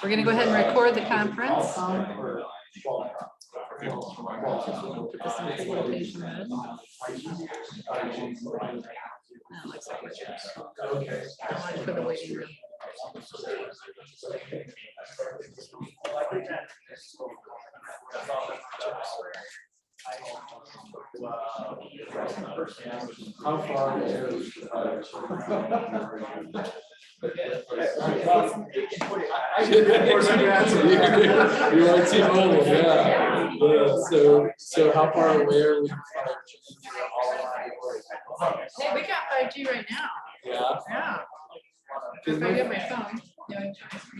We're going to go ahead and record the conference. Put this in presentation mode. That looks like it's for the waiting room. How far is you are T-Mobile, yeah. So how far away are we from 5G? Hey, we got 5G right now. Yeah. Yeah. If I get my phone. Yeah.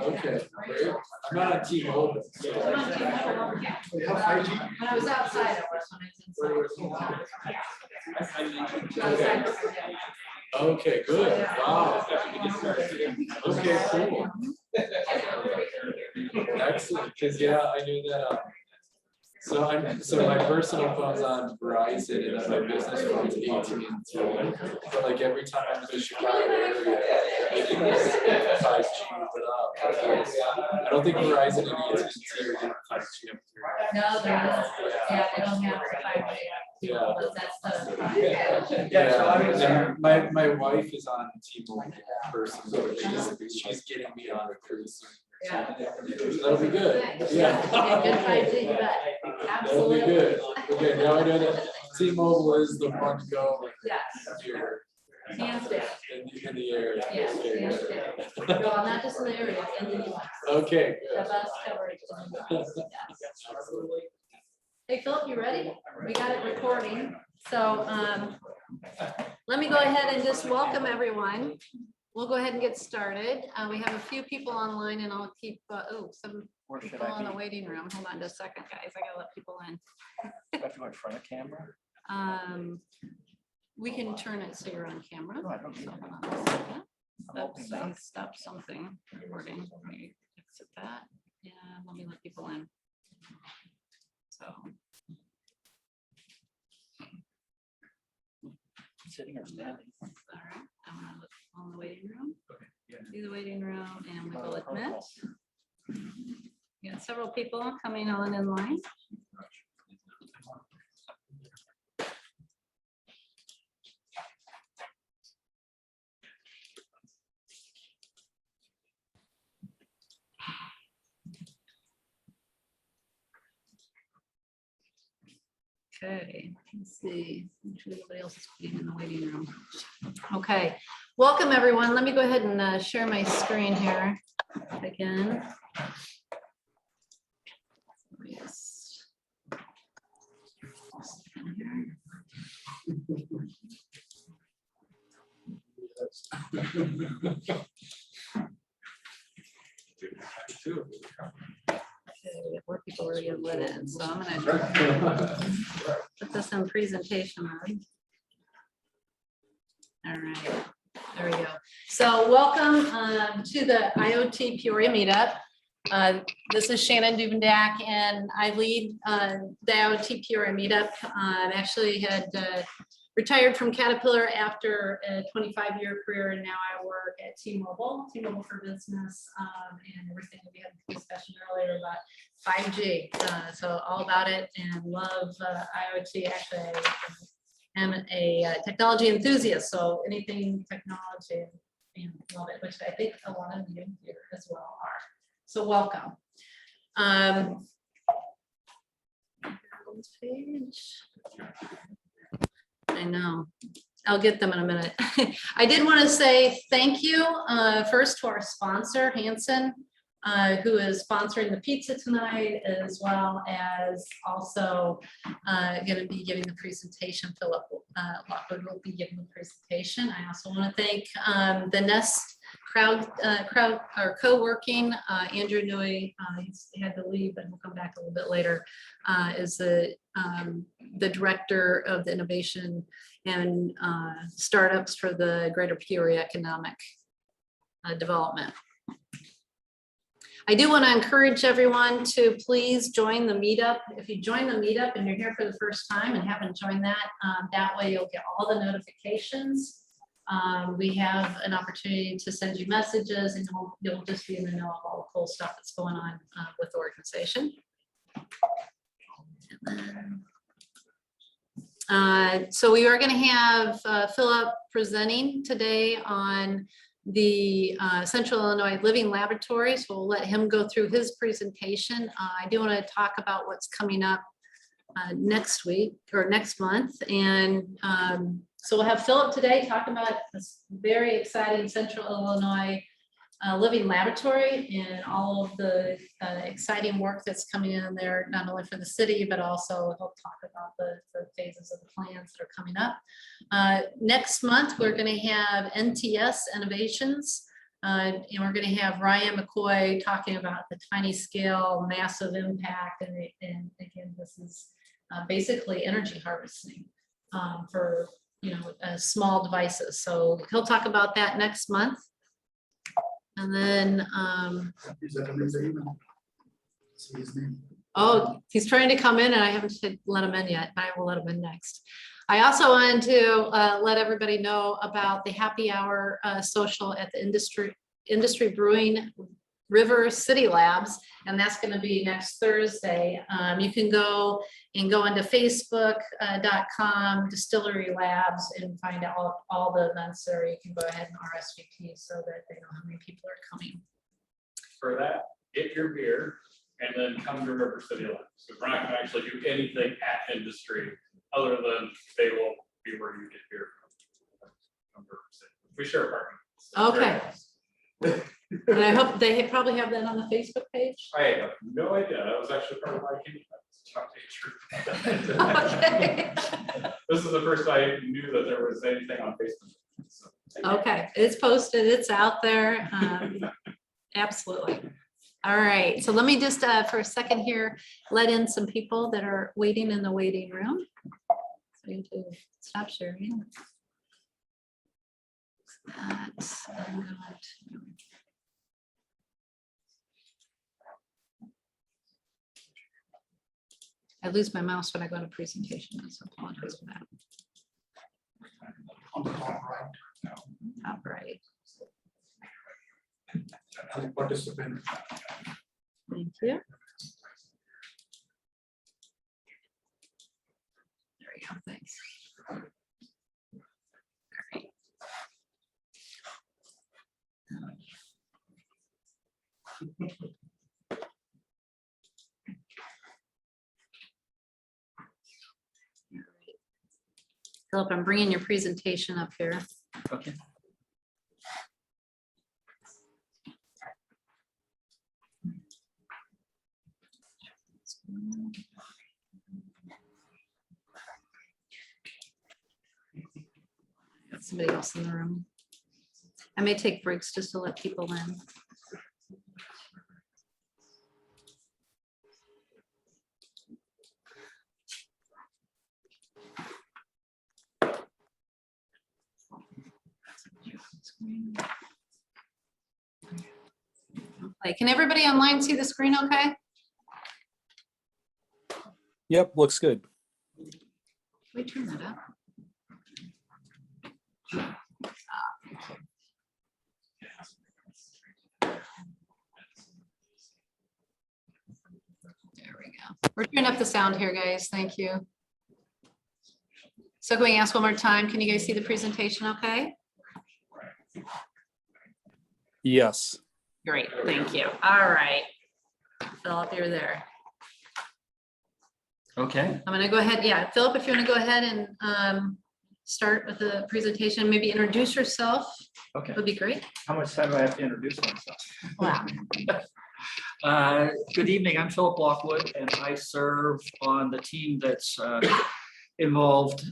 Okay, great. I'm not on T-Mobile. I'm on T-Mobile. When I was outside, I was inside. Okay, good. Wow. Okay, cool. Excellent. Because yeah, I knew that. So my personal phone's on Verizon and then my business phone's AT&T. But like every time I'm in the Chicago area, I think it's 5G. But I don't think Verizon and AT&T are getting 5G up here. No, there is. Yeah, they don't have 5G. Yeah. But that's the. Yeah. My wife is on T-Mobile personally. She's getting me on a cruise. Yeah. That'll be good. Yeah. Good 5G, you bet. Absolutely. That'll be good. Okay, now I know that T-Mobile is the one to go Yes. here Hands down. in the area. Yes, Okay, hands good. down. No, not just in the area, in the US. Okay, The good. best coverage in the US. Yes. Hey, Philip, you ready? We got it recording. So let me go ahead and just welcome everyone. We'll go ahead and get started. We have a few people online and I'll keep, some people in the waiting room. Hold on just a second, guys. I gotta let people in. Do I have to go in front of camera? We can turn it so you're on camera. No, I don't So need hold on a second. Oops, I stopped something recording. Let me exit that. Yeah, let me let people in. So. Sitting or standing? All right, I'm gonna look on the waiting room. See the waiting room and we will admit. We got several people coming on in line. Okay, let's see. Make sure everybody else is being in the waiting room. Okay, welcome everyone. Let me go ahead and share my screen here again. Yes. Okay, more people are getting let in, so I'm gonna put this in presentation mode. All right, there we go. So welcome to the IoT Peoria meetup. This is Shannon Duvendak and I lead the IoT Peoria meetup. I actually had retired from Caterpillar after a 25-year career, and now I work at T-Mobile for Business, and everything that we had a discussion earlier about 5G. So all about it, and love IoT. Actually, I am a technology enthusiast, so anything technology, and love it, which I think a lot of you here as well are. So welcome. Page. I know. I'll get them in a minute. I did want to say thank you first to our sponsor, Hanson, who is sponsoring the pizza tonight, as well as also going to be giving the presentation. Philip Lockwood will be giving the presentation. I also want to thank the Nest crowd or co-working. Andrew Newey, he had to leave, but we'll come back a little bit later, is the director of the innovation and startups for the Greater Peoria Economic Development. I do want to encourage everyone to please join the meetup. If you join the meetup and you're here for the first time and haven't joined that, that way you'll get all the notifications We have an opportunity to send you messages, and you'll just be in the know of all the cool stuff that's going on with the organization. So we are going to have Philip presenting today on the Central Illinois Living Laboratory. So we'll let him go through his presentation. I do want to talk about what's coming up next week or next month. And so we'll have Philip today talk about this very exciting Central Illinois Living Laboratory and all of the exciting work that's coming in there, not only for the city, but also he'll talk about the phases of the plans that are coming up. Next month, we're going to have NTS Innovations, and we're going to have Ryan McCoy talking about the tiny scale, massive impact. And again, this is basically energy harvesting for small devices. So he'll talk about that next month. And then, Is that amazing? See his name. oh, he's trying to come in and I haven't let him in yet. I will let him in next. I also wanted to let everybody know about the happy hour social at the Industry Brewing River City Labs, and that's going to be next Thursday. You can go into facebook.com Distillery Labs and find out all the events there. You can go ahead and RSVP so that they know how many people are coming. For that, get your beer and then come to River City Labs. So we're not going to actually do anything at Industry other than they will be where you get beer from River City. We share a parking. Okay. And I hope they probably have that on the Facebook page. I have no idea. That was actually part of my kingdom. Okay. This is the first I knew that there was anything on Facebook. So, Okay, it's posted, it's out there. Absolutely. All right, so let me just for a second here, let in some people that are waiting in the waiting room. So you need to stop sharing. That's, I'm going to. I lose my mouse when I go to presentation, so apologize for that. On the top right. Top right. As a participant. Thank you. There we go, thanks. All right. Philip, I'm bringing your presentation up here. Okay. Got somebody else in the room. I may take breaks just to let people in. Okay, can everybody online see the screen okay? Yep, looks good. Can we turn that up? There we go. We're turning up the sound here, guys. Thank you. So can we ask one more time? Can you guys see the presentation okay? Yes. Great, thank you. All right. Philip, you're there. Okay. I'm gonna go ahead. Yeah, Philip, if you want to go ahead and start with the presentation, maybe introduce yourself, Okay. would be great. How much time do I have to introduce myself? Wow. Good evening. I'm Philip Lockwood, and I serve on the team that's involved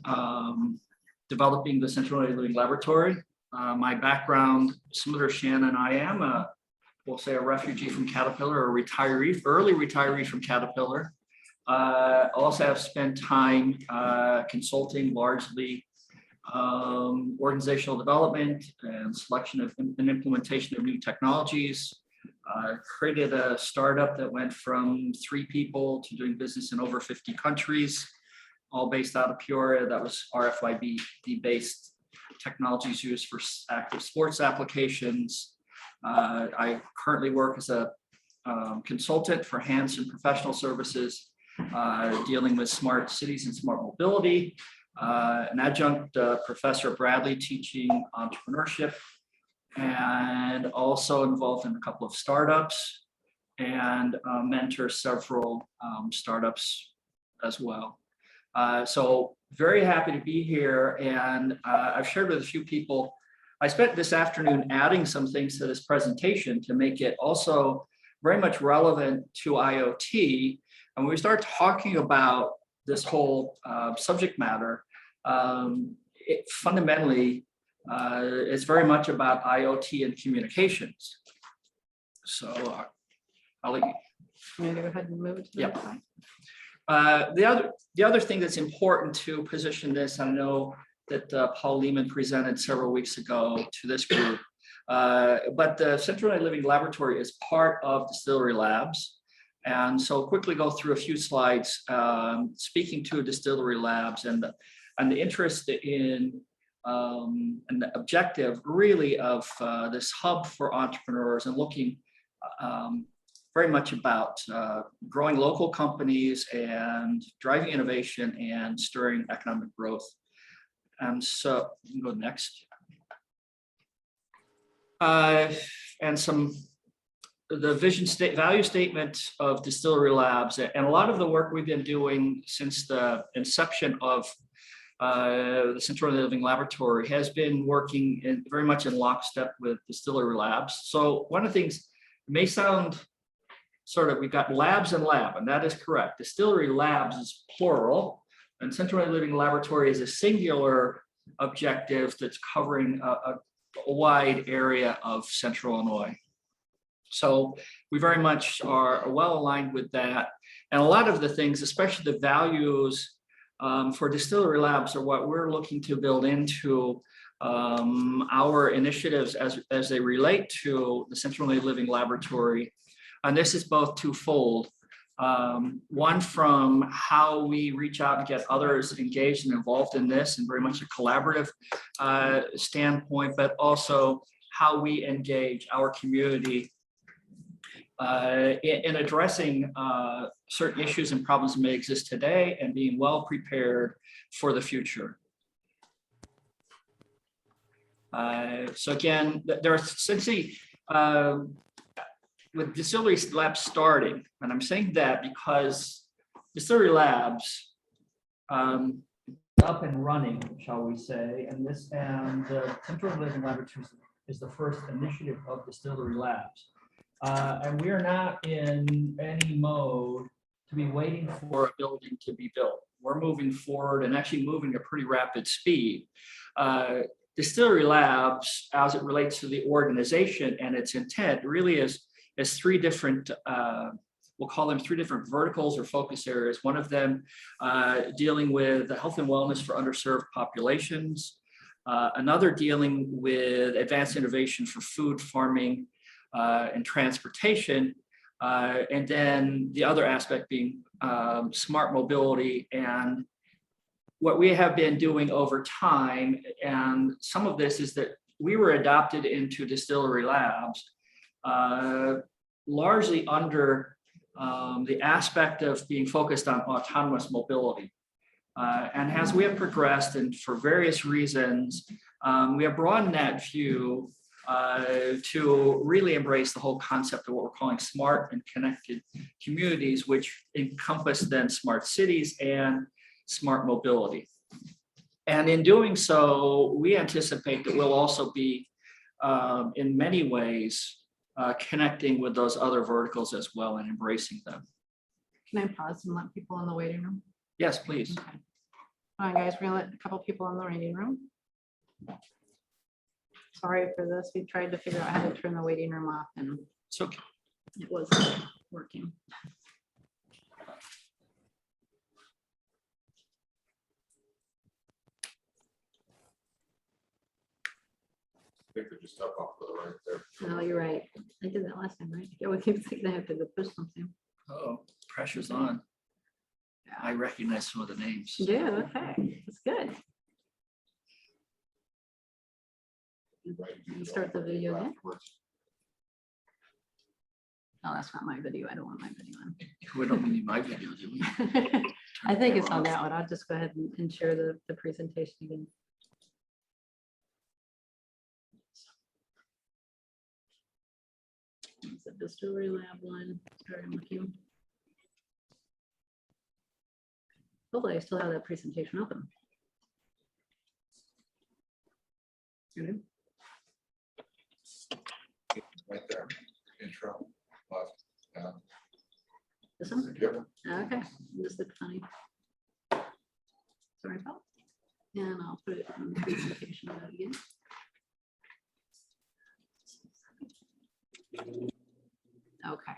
developing the Central Illinois Living Laboratory. My background, similar to Shannon, I am we'll say a refugee from Caterpillar, or retiree, early retiree from Caterpillar. Also have spent time consulting largely organizational development and selection of and implementation of new technologies. Created a startup that went from 3 people to doing business in over 50 countries, all based out of Peoria. That was RFID based. technologies used for active sports applications. I currently work as a consultant for Hanson Professional Services, dealing with smart cities and smart mobility. An adjunct professor at Bradley teaching entrepreneurship, and also involved in a couple of startups and mentor several startups as well. So very happy to be here, and I've shared with a few people. I spent this afternoon adding some things to this presentation to make it also very much relevant to IoT. And when we start talking about this whole subject matter, it fundamentally is very much about IoT and communications. So I'll let you. I'm gonna go ahead and move it to the Yep. next slide. The other thing that's important to position this, I know that Paul Lehman presented several weeks ago to this group, but the Central Living Laboratory is part of Distillery Labs. And so quickly go through a few slides speaking to Distillery Labs and the interest in and the objective really of this hub for entrepreneurs, and looking very much about growing local companies and driving innovation and stirring economic growth. And so you can go next. And the vision value statement of Distillery Labs, and a lot of the work we've been doing since the inception of the Central Living Laboratory has been working very much in lockstep with Distillery Labs. So one of the things may sound sort of, we've got labs and lab, and that is correct. Distillery Labs is plural, and Central Living Laboratory is a singular objective that's covering a wide area of Central Illinois. So we very much are well aligned with that. And a lot of the things, especially the values for Distillery Labs, are what we're looking to build into our initiatives as they relate to the Central Living Laboratory. And this is both twofold. One, from how we reach out and get others engaged and involved in this, and very much a collaborative standpoint, but also how we engage our community in addressing certain issues and problems that may exist today, and being well prepared for the future. So again, there are essentially, with Distillery Labs starting, and I'm saying that because Distillery Labs up and running, shall we say, and the Central Living Laboratory is the first initiative of Distillery Labs. And we are not in any mode to be waiting for a building to be built. We're moving forward and actually moving at pretty rapid speed. Distillery Labs, as it relates to the organization and its intent, really is three different, we'll call them three different verticals or focus areas. One of them dealing with the health and wellness for underserved populations. Another dealing with advanced innovation for food, farming, and transportation. And then the other aspect being smart mobility. And what we have been doing over time, and some of this is that we were adopted into Distillery Labs largely under the aspect of being focused on autonomous mobility. And as we have progressed, and for various reasons, we have broadened that view to really embrace the whole concept of what we're calling smart and connected communities, which encompass then smart cities and smart mobility. And in doing so, we anticipate that we'll also be, in many ways, connecting with those other verticals as well and embracing them. Can I pause and let people in the waiting room? Yes, please. Okay. All right, guys, we're gonna let a couple people in the waiting room. Sorry for this. We tried to figure out how to turn the waiting room off, and It's okay. it wasn't working. They could just step off to the right there. No, you're right. I did that last time, right? Yeah, we keep thinking I have to go push something. Oh, pressure's on. I recognize some of the names. Yeah, okay, that's good. Start the video again. Oh, that's not my video. I don't want my video on. We don't need my video, do we? I think it's on that one. I'll just go ahead and share the presentation again. It's a Distillery Lab one. Sorry, I'm looking. Hopefully I still have that presentation open. Okay. Right there, intro. Left, down. This one? Yep. Okay, this looks funny. Sorry about. And I'll put it in the presentation mode again. Okay.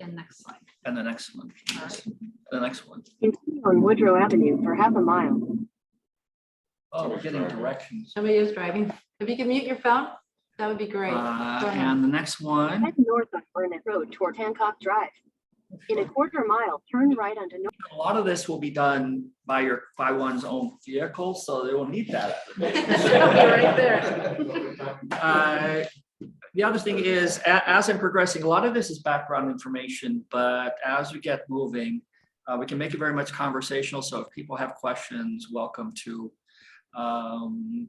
And next slide. And the next one. The next one. Continue on Woodrow Avenue for half a mile. Oh, we're getting directions. Somebody is driving. If you can mute your phone, that would be great. Go ahead. And the next one. Head north on Burnett Road toward Hancock Drive. In a quarter mile, turn right onto North. A lot of this will be done by one's own vehicle, so they will need that. Right there. The other thing is, as I'm progressing, a lot of this is background information, but as we get moving, we can make it very much conversational. So if people have questions, welcome to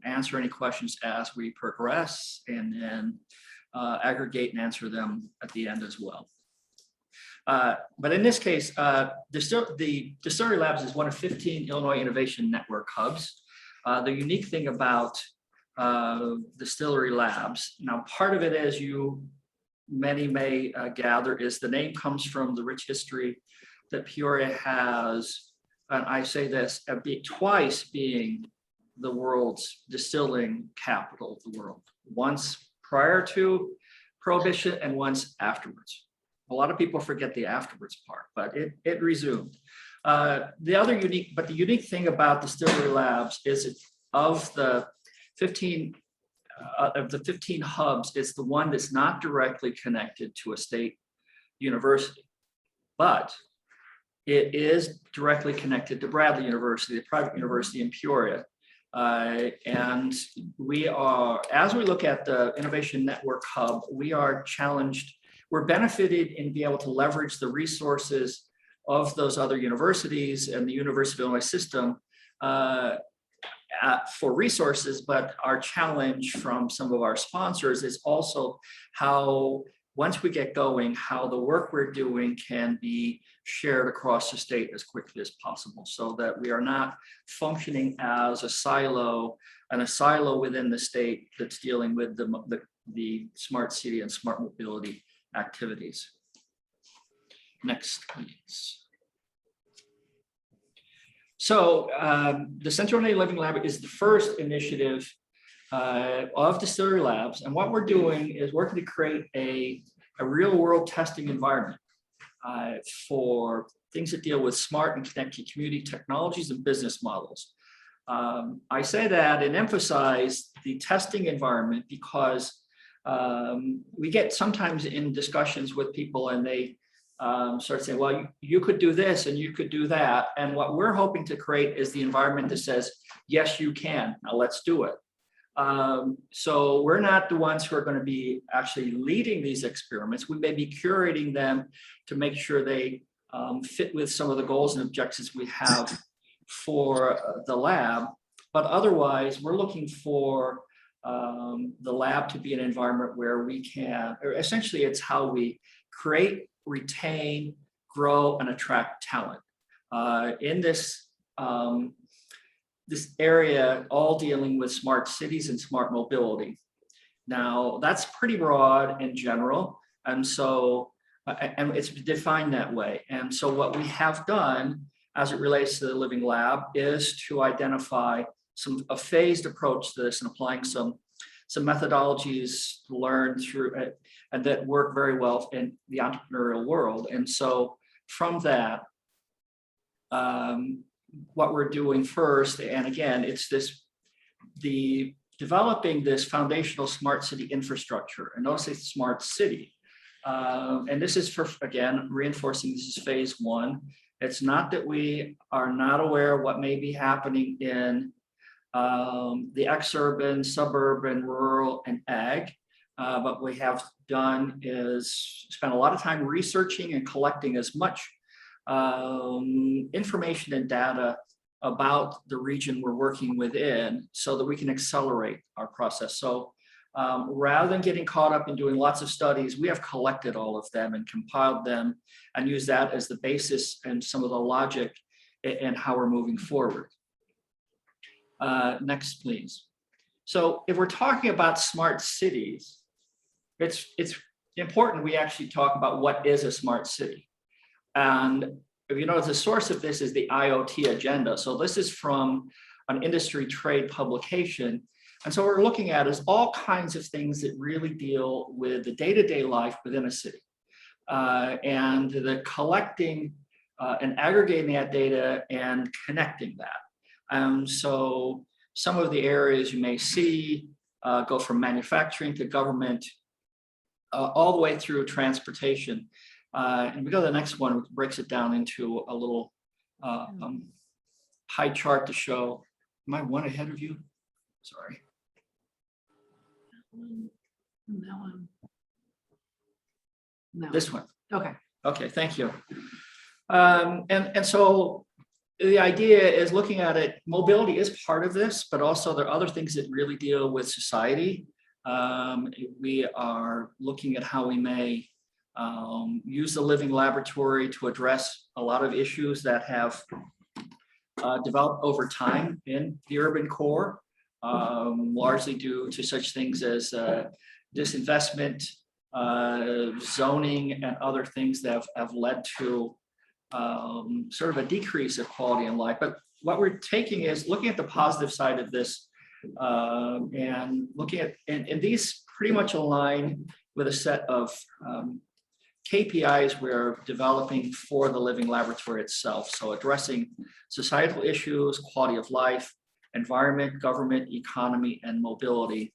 answer any questions as we progress, and then aggregate and answer them at the end as well. But in this case, the Distillery Labs is one of 15 Illinois Innovation Network hubs. The unique thing about Distillery Labs, now part of it, as many may gather, is the name comes from the rich history that Peoria has, and I say this, twice being the world's distilling capital of the world, once prior to Prohibition and once afterwards. A lot of people forget the afterwards part, but it resumed. The unique thing about Distillery Labs is of the 15 hubs, it's the one that's not directly connected to a state university, but it is directly connected to Bradley University, a private university in Peoria. And we are, as we look at the Innovation Network Hub, we are challenged, we're benefited in being able to leverage the resources of those other universities and the University of Illinois system for resources, but our challenge from some of our sponsors is also how, once we get going, how the work we're doing can be shared across the state as quickly as possible, so that we are not functioning as a silo within the state that's dealing with the smart city and smart mobility activities. Next, please. So the Central Illinois Living Lab is the first initiative of Distillery Labs, and what we're doing is working to create a real world testing environment for things that deal with smart and connected community technologies and business models. I say that and emphasize the testing environment because we get sometimes in discussions with people and they start saying, well, you could do this and you could do that. And what we're hoping to create is the environment that says, yes, you can, now let's do it. So we're not the ones who are going to be actually leading these experiments. We may be curating them to make sure they fit with some of the goals and objectives we have for the lab. But otherwise, we're looking for the lab to be an environment where we can, or essentially it's how we create, retain, grow, and attract talent. In this area, all dealing with smart cities and smart mobility. Now, that's pretty broad in general, and so, and it's defined that way. And so what we have done as it relates to the Living Lab is to identify a phased approach to this and applying some methodologies learned through it and that work very well in the entrepreneurial world. And so from that, what we're doing first, and again, it's developing this foundational smart city infrastructure, and notice it's smart city. And this is for, again, reinforcing this is phase one. It's not that we are not aware of what may be happening in the exurban, suburban, rural, and ag. What we have done is spend a lot of time researching and collecting as much information and data about the region we're working within so that we can accelerate our process. So rather than getting caught up in doing lots of studies, we have collected all of them and compiled them and used that as the basis and some of the logic in how we're moving forward. Next, please. So if we're talking about smart cities, it's important we actually talk about what is a smart city. And if you notice, the source of this is the IoT agenda. So this is from an industry trade publication. And so what we're looking at is all kinds of things that really deal with the day-to-day life within a city. And the collecting and aggregating that data and connecting that. So some of the areas you may see go from manufacturing to government, all the way through transportation. And we go to the next one, which breaks it down into a little pie chart to show. Am I one ahead of you? Sorry. That one. No. This one. Okay. Okay, thank you. And so the idea is looking at it, mobility is part of this, but also there are other things that really deal with society. We are looking at how we may use the living laboratory to address a lot of issues that have developed over time in the urban core, largely due to such things as disinvestment, zoning, and other things that have led to sort of a decrease of quality in life. But what we're taking is looking at the positive side of this and looking at, and these pretty much align with a set of KPIs we're developing for the living laboratory itself. So addressing societal issues, quality of life, environment, government, economy, and mobility.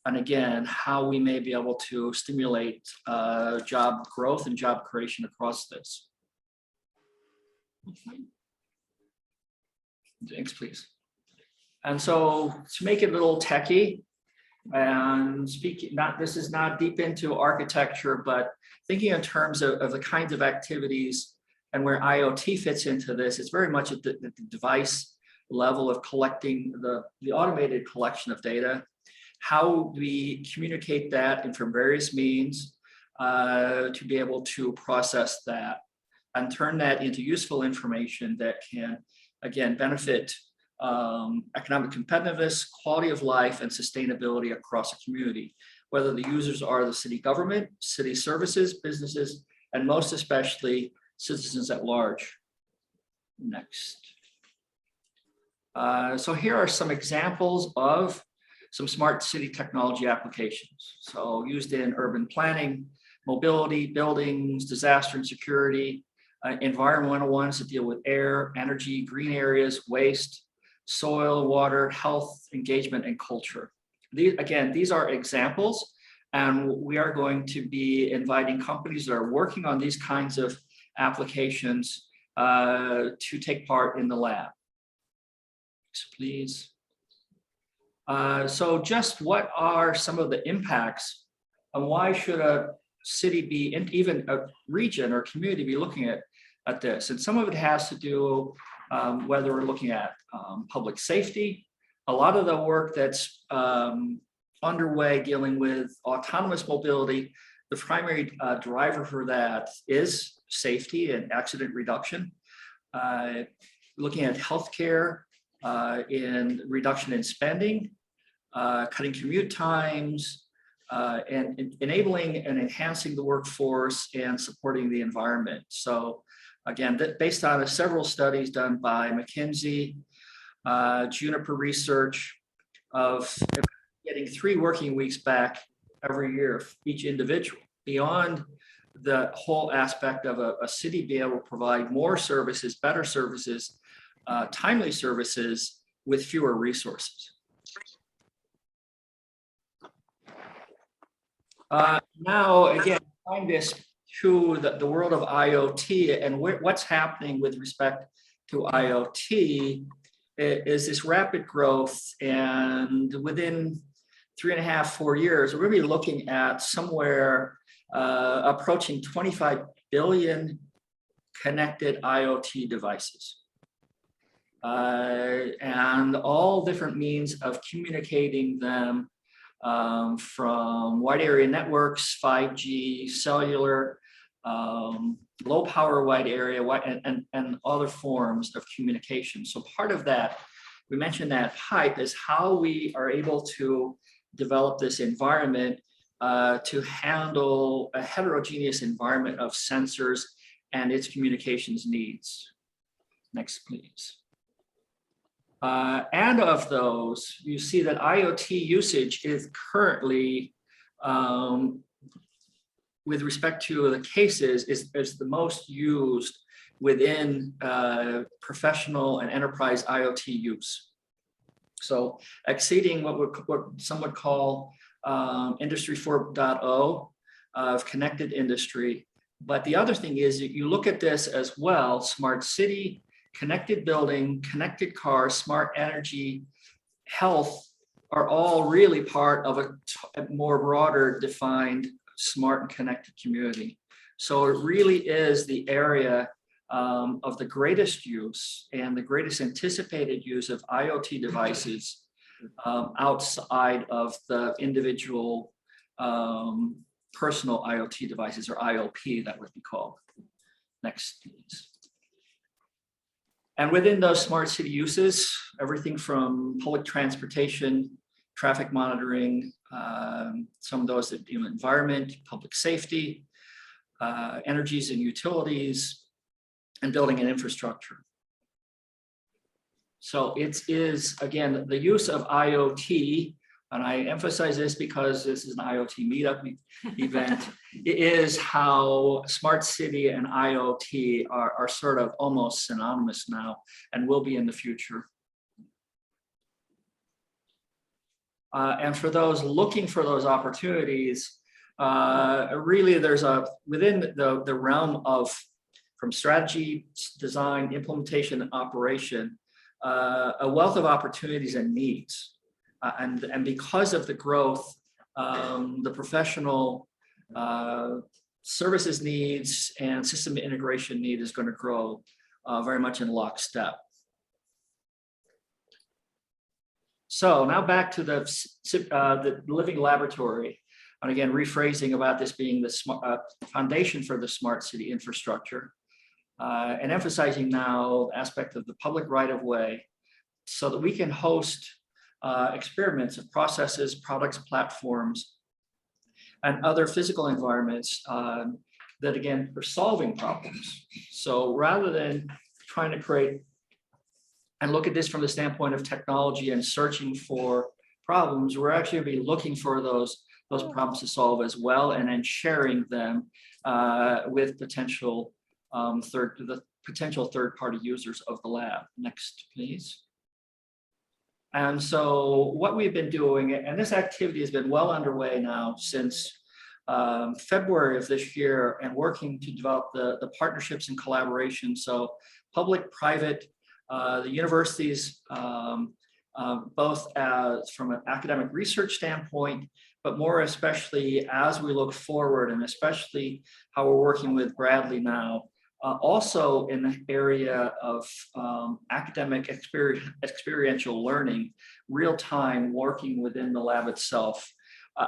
And again, how we may be able to stimulate job growth and job creation across this. Thanks, please. And so to make it a little techie, and speaking, this is not deep into architecture, but thinking in terms of the kinds of activities and where IoT fits into this, it's very much at the device level of collecting the automated collection of data. How we communicate that and from various means to be able to process that and turn that into useful information that can, again, benefit economic competitiveness, quality of life, and sustainability across a community, whether the users are the city government, city services, businesses, and most especially citizens at large. Next. So here are some examples of some smart city technology applications. So used in urban planning, mobility, buildings, disaster and security, environmental ones that deal with air, energy, green areas, waste, soil, water, health, engagement, and culture. These are examples, and we are going to be inviting companies that are working on these kinds of applications to take part in the lab. Next, please. So just what are some of the impacts and why should a city be, and even a region or community be looking at this? And some of it has to do whether we're looking at public safety. A lot of the work that's underway dealing with autonomous mobility, the primary driver for that is safety and accident reduction. Looking at healthcare in reduction in spending, cutting commute times, and enabling and enhancing the workforce and supporting the environment. So again, based on several studies done by McKinsey, Juniper Research, of getting 3 working weeks back every year for each individual, beyond the whole aspect of a city being able to provide more services, better services, timely services with fewer resources. Now, again, find this to the world of IoT and what's happening with respect to IoT. is this rapid growth, and within 3.5, 4 years, we're going to be looking at somewhere approaching 25 billion connected IoT devices. And all different means of communicating them, from wide area networks, 5G, cellular, low power wide area, and other forms of communication. So part of that, we mentioned that hype is how we are able to develop this environment to handle a heterogeneous environment of sensors and its communications needs. Next, please. And of those, you see that IoT usage is currently, with respect to the cases, is the most used within professional and enterprise IoT use. So exceeding what some would call Industry 4.0 of connected industry. But the other thing is that you look at this as well, smart city, connected building, connected car, smart energy, health are all really part of a more broader defined smart and connected community. So it really is the area of the greatest use and the greatest anticipated use of IoT devices outside of the individual personal IoT devices, or IOP that would be called. Next, please. And within those smart city uses, everything from public transportation, traffic monitoring, some of those that deal with environment, public safety, energies and utilities, and building and infrastructure. So it is, again, the use of IoT, and I emphasize this because this is an IoT meetup event, it is how smart city and IoT are sort of almost synonymous now and will be in the future. And for those looking for those opportunities, really there's within the realm of from strategy, design, implementation, and operation, a wealth of opportunities and needs. And because of the growth, the professional services needs and system integration need is going to grow very much in lockstep. So now back to the living laboratory. And again, rephrasing about this being the foundation for the smart city infrastructure, and emphasizing now the aspect of the public right-of-way so that we can host experiments of processes, products, platforms, and other physical environments that, again, are solving problems. So rather than trying to create and look at this from the standpoint of technology and searching for problems, we're actually going to be looking for those problems to solve as well, and then sharing them with potential third-party users of the lab. Next, please. And so what we've been doing, and this activity has been well underway now since February of this year, and working to develop the partnerships and collaboration. So public, private, the universities, both from an academic research standpoint, but more especially as we look forward, and especially how we're working with Bradley now, also in the area of academic experiential learning, real-time working within the lab itself,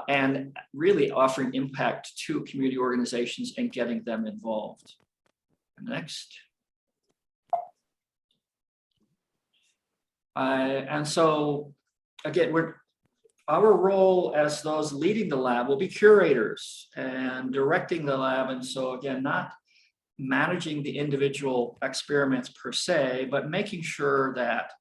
and really offering impact to community organizations and getting them involved. Next. And so, again, our role as those leading the lab will be curators and directing the lab. And so, again, not managing the individual experiments per se, but making sure that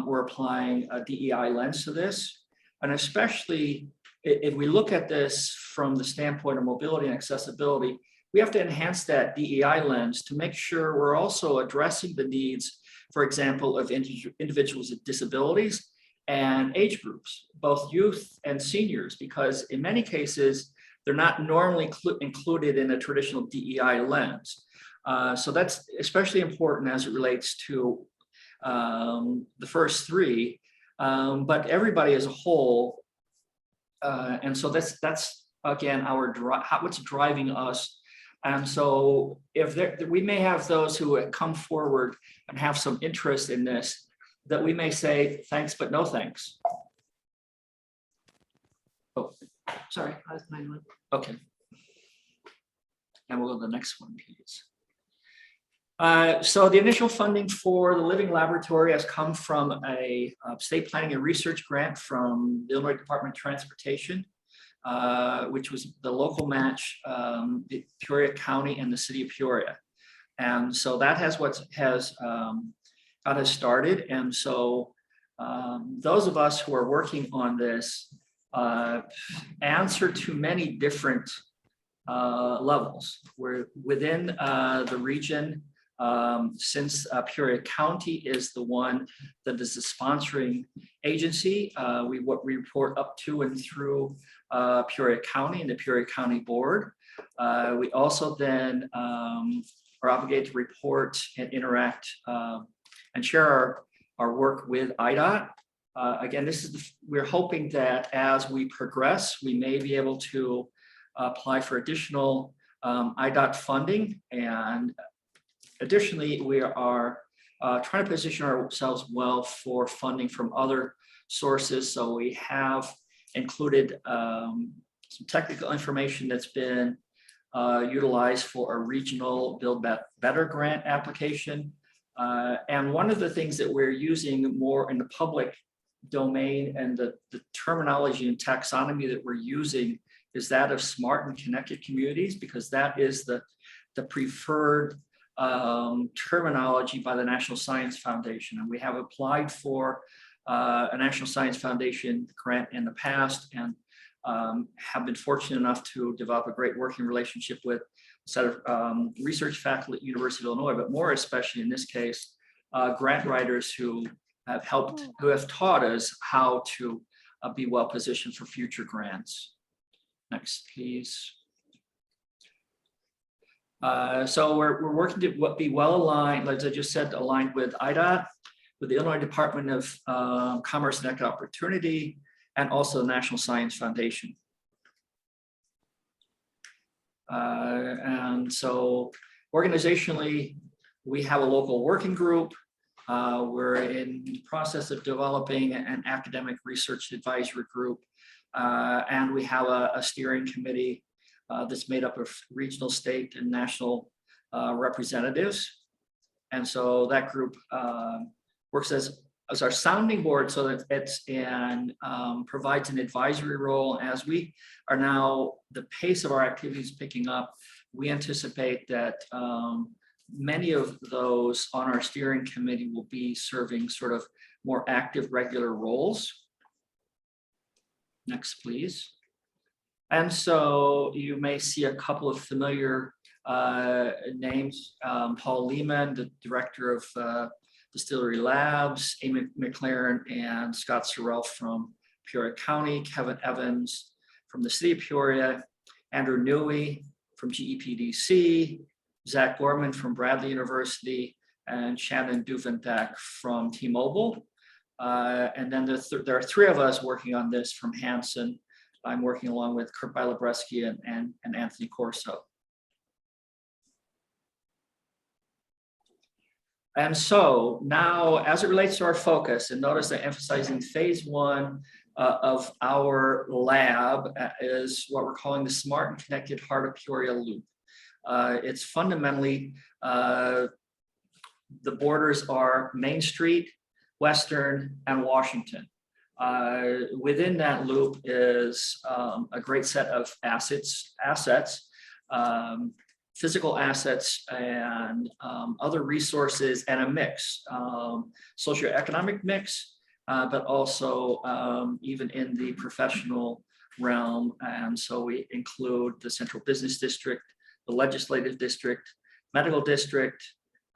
we're applying a DEI lens to this. And especially if we look at this from the standpoint of mobility and accessibility, we have to enhance that DEI lens to make sure we're also addressing the needs, for example, of individuals with disabilities and age groups, both youth and seniors, because in many cases, they're not normally included in a traditional DEI lens. So that's especially important as it relates to the first three, but everybody as a whole. And so that's again what's driving us. And so if we may have those who have come forward and have some interest in this, that we may say thanks, but no thanks. Oh, sorry. Okay. And we'll go to the next one, please. So the initial funding for the Living Laboratory has come from a state planning and research grant from the Illinois Department of Transportation, which was the local match, the Peoria County and the city of Peoria. And so that has got us started. And so those of us who are working on this answer to many different levels. We're within the region. Since Peoria County is the one that is the sponsoring agency, we report up to and through Peoria County and the Peoria County Board. We also then are obligated to report and interact and share our work with IDOT. Again, we're hoping that as we progress, we may be able to apply for additional IDOT funding. And additionally, we are trying to position ourselves well for funding from other sources. So we have included some technical information that's been utilized for a regional Build Better grant application. And one of the things that we're using more in the public domain and the terminology and taxonomy that we're using is that of smart and connected communities, because that is the preferred terminology by the National Science Foundation. And we have applied for a National Science Foundation grant in the past and have been fortunate enough to develop a great working relationship with a set of research faculty at University of Illinois, but more especially in this case, grant writers who have taught us how to be well positioned for future grants. Next, please. So we're working to be well aligned, as I just said, aligned with IDOT, with the Illinois Department of Commerce and Economic Opportunity, and also the National Science Foundation. And so organizationally, we have a local working group. We're in the process of developing an academic research advisory group. And we have a steering committee that's made up of regional, state, and national representatives. And so that group works as our sounding board, so that provides an advisory role. As we are now, the pace of our activities picking up, we anticipate that many of those on our steering committee will be serving sort of more active, regular roles. Next, please. And so you may see a couple of familiar names. Paul Lehman, the director of Distillery Labs, Amy McLaren and Scott Sorrell from Peoria County, Kevin Evans from the city of Peoria, Andrew Newey from GEPDC, Zach Gorman from Bradley University, and Shannon Duvendak from T-Mobile. And then there are three of us working on this from Hanson. I'm working along with Kurt Bilobreski and Anthony Corso. And so now, as it relates to our focus, and notice I'm emphasizing phase one of our lab is what we're calling the Smart and Connected Heart of Peoria Loop. It's fundamentally, the borders are Main Street, Western, and Washington. Within that loop is a great set of assets, physical assets, and other resources, and a mix, socioeconomic mix, but also even in the professional realm. And so we include the Central Business District, the Legislative District, Medical District,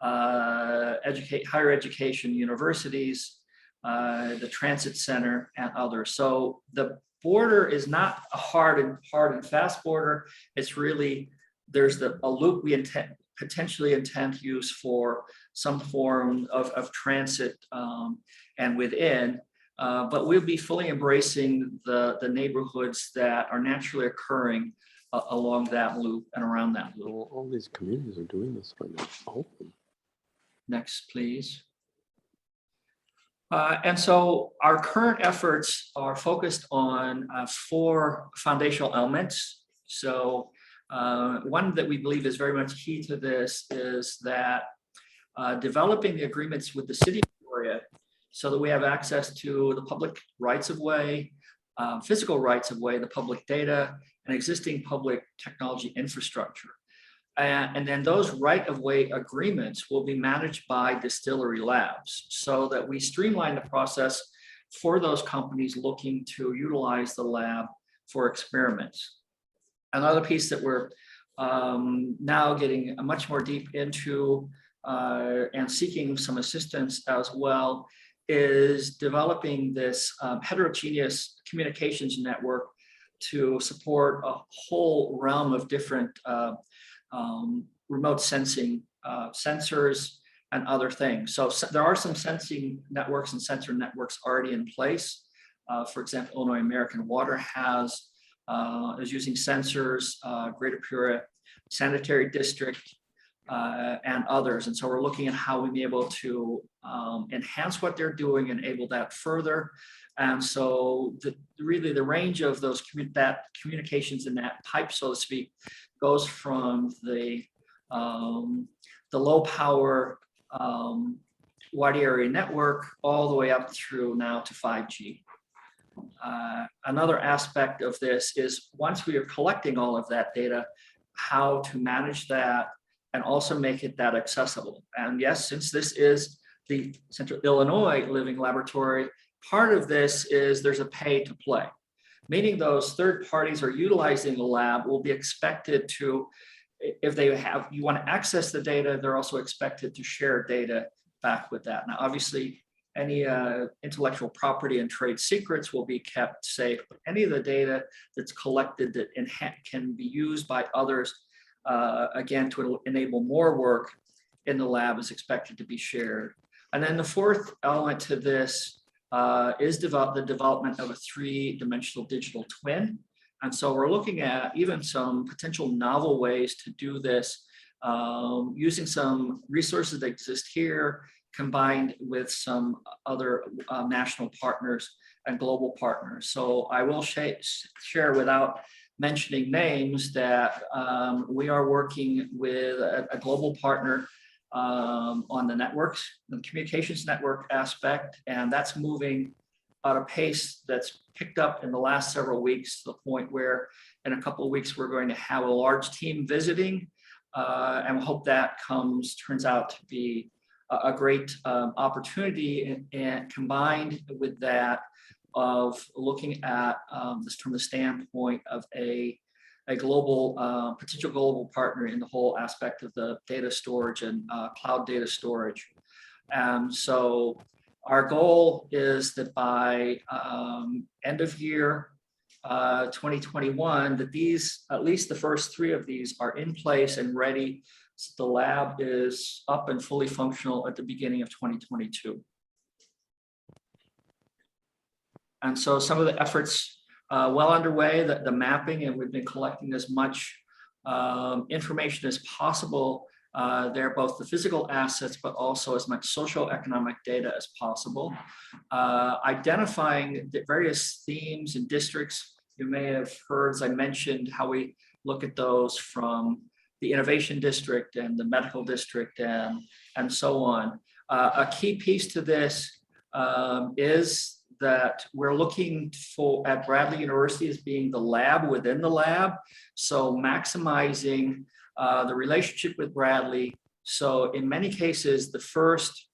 higher education universities, the Transit Center, and others. So the border is not a hard and fast border. It's really, there's a loop we potentially intend to use for some form of transit and within. But we'll be fully embracing the neighborhoods that are naturally occurring along that loop and around that loop. Well, all these communities are doing this right now. All of them. Next, please. And so our current efforts are focused on 4 foundational elements. So one that we believe is very much key to this is that developing the agreements with the city of Peoria so that we have access to the public rights of way, physical rights of way, the public data, and existing public technology infrastructure. And then those right-of-way agreements will be managed by Distillery Labs so that we streamline the process for those companies looking to utilize the lab for experiments. Another piece that we're now getting much more deep into and seeking some assistance as well is developing this heterogeneous communications network to support a whole realm of different remote sensing sensors and other things. So there are some sensing networks and sensor networks already in place. For example, Illinois American Water is using sensors, Greater Peoria Sanitary District, and others. And so we're looking at how we be able to enhance what they're doing, enable that further. And so really the range of those communications in that pipe, so to speak, goes from the low power wide area network all the way up through now to 5G. Another aspect of this is once we are collecting all of that data, how to manage that and also make it that accessible. And yes, since this is the Central Illinois Living Laboratory, part of this is there's a pay to play, meaning those third parties are utilizing the lab will be expected to, if you want to access the data, they're also expected to share data back with that. Now, obviously, any intellectual property and trade secrets will be kept safe, but any of the data that's collected that can be used by others, again, to enable more work in the lab is expected to be shared. And then the fourth element to this is the development of a 3-dimensional digital twin. And so we're looking at even some potential novel ways to do this using some resources that exist here, combined with some other national partners and global partners. So I will share without mentioning names that we are working with a global partner on the networks, the communications network aspect, and that's moving at a pace that's picked up in the last several weeks to the point where in a couple of weeks we're going to have a large team visiting, and we hope that turns out to be a great opportunity, and combined with that of looking at this from the standpoint of a global, potential global partner in the whole aspect of the data storage and cloud data storage. So our goal is that by end of year 2021, that these, at least the first 3 of these are in place and ready. So the lab is up and fully functional at the beginning of 2022. And so some of the efforts well underway, the mapping, and we've been collecting as much information as possible there, both the physical assets, but also as much social economic data as possible. Identifying the various themes and districts. You may have heard, as I mentioned, how we look at those from the innovation district and the medical district and so on. A key piece to this is that we're looking at Bradley University as being the lab within the lab. So maximizing the relationship with Bradley. So in many cases, the first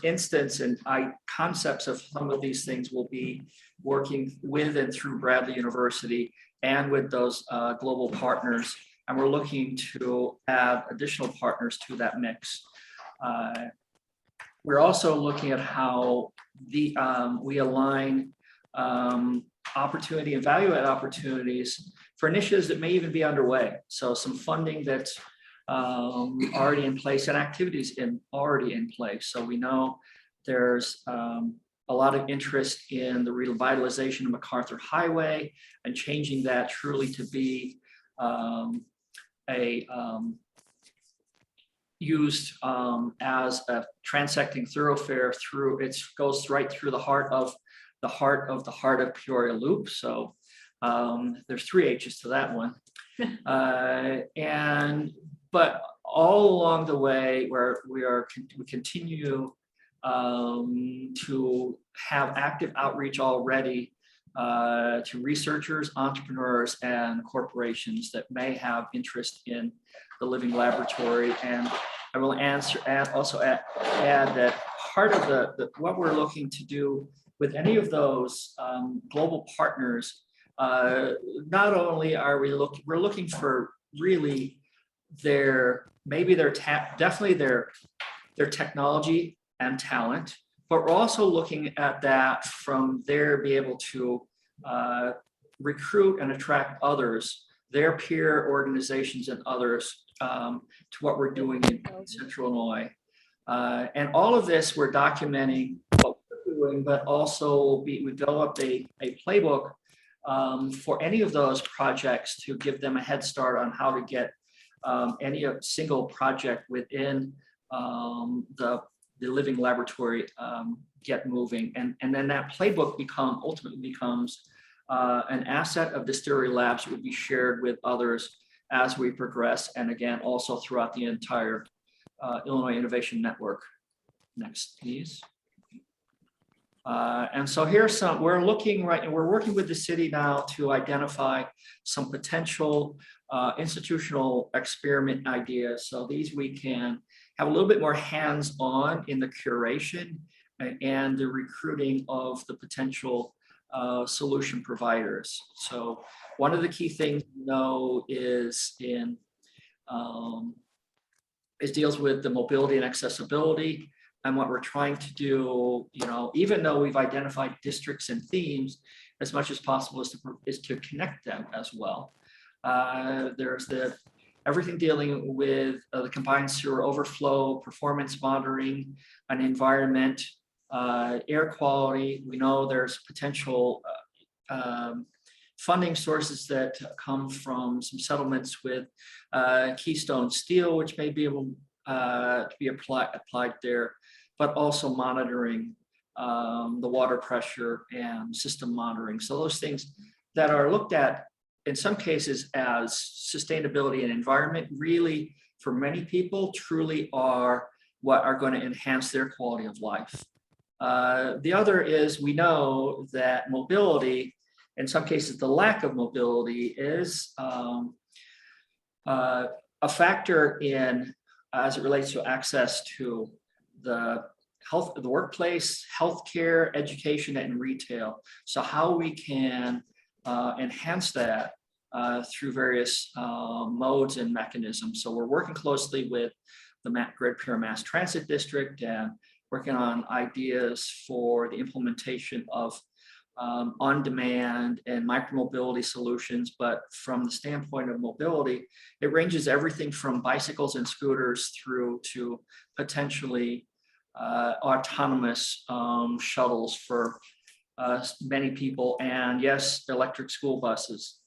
instance and concepts of some of these things will be working with and through Bradley University and with those global partners. And we're looking to add additional partners to that mix. We're also looking at how we align opportunity and value add opportunities for initiatives that may even be underway. So some funding that's already in place and activities already in place. So we know there's a lot of interest in the revitalization of MacArthur Highway and changing that truly to be used as a transecting thoroughfare through, it goes right through the heart of Peoria Loop. So there's 3 H's to that one. But all along the way where we continue to have active outreach already to researchers, entrepreneurs, and corporations that may have interest in the living laboratory. And I will add that part of what we're looking to do with any of those global partners, not only are we're looking for really definitely their technology and talent, but we're also looking at that from there, be able to recruit and attract others, their peer organizations and others to what we're doing in Central Illinois. And all of this we're documenting what we're doing, but also we developed a playbook for any of those projects to give them a head start on how to get any single project within the living laboratory get moving. And then that playbook ultimately becomes an asset of Distillery Labs, would be shared with others as we progress, and again, also throughout the entire Illinois Innovation Network. Next, please. And so here's we're working with the city now to identify some potential institutional experiment ideas. So these we can have a little bit more hands-on in the curation and the recruiting of the potential solution providers. So one of the key things we know is deals with the mobility and accessibility. And what we're trying to do, even though we've identified districts and themes, as much as possible is to connect them as well. There's everything dealing with the combined sewer overflow, performance monitoring, an environment, air quality. We know there's potential funding sources that come from some settlements with Keystone Steel, which may be able to be applied there, but also monitoring the water pressure and system monitoring. So those things that are looked at in some cases as sustainability and environment, really for many people truly are what are going to enhance their quality of life. The other is we know that mobility, in some cases the lack of mobility, is a factor in as it relates to access to the workplace, healthcare, education, and retail. So how we can enhance that through various modes and mechanisms. So we're working closely with the Greater Peoria Mass Transit District and working on ideas for the implementation of on-demand and micromobility solutions. But from the standpoint of mobility, it ranges everything from bicycles and scooters through to potentially autonomous shuttles for many people, and yes, electric school buses.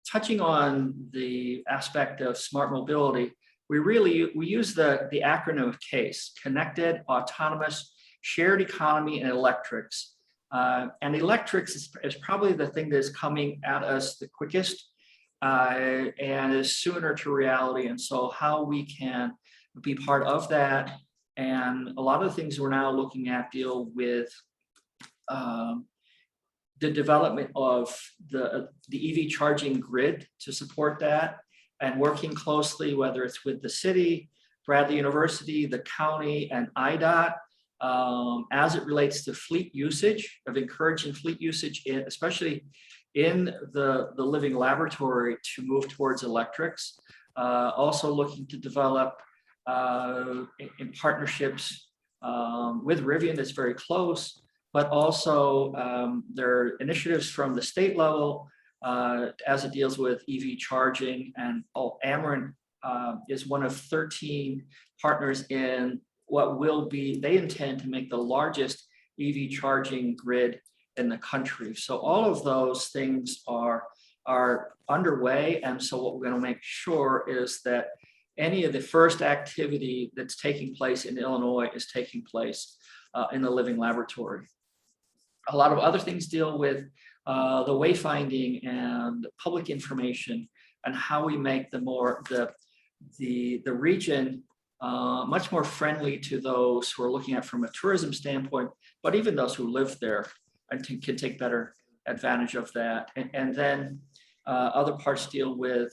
Touching on the aspect of smart mobility, we use the acronym of CASE: connected, autonomous, shared economy, and electrics. And electrics is probably the thing that is coming at us the quickest and is sooner to reality. And so how we can be part of that. And a lot of the things we're now looking at deal with the development of the EV charging grid to support that, and working closely, whether it's with the city, Bradley University, the county, and IDOT, as it relates to fleet usage, of encouraging fleet usage, especially in the living laboratory, to move towards electrics. Also looking to develop in partnerships with Rivian that's very close, but also there are initiatives from the state level as it deals with EV charging. And Ameren is one of 13 partners in what will be, they intend to make the largest EV charging grid in the country. So all of those things are underway. And so what we're going to make sure is that any of the first activity that's taking place in Illinois is taking place in the living laboratory. A lot of other things deal with the wayfinding and public information and how we make the region much more friendly to those who are looking at from a tourism standpoint, but even those who live there and can take better advantage of that. And then other parts deal with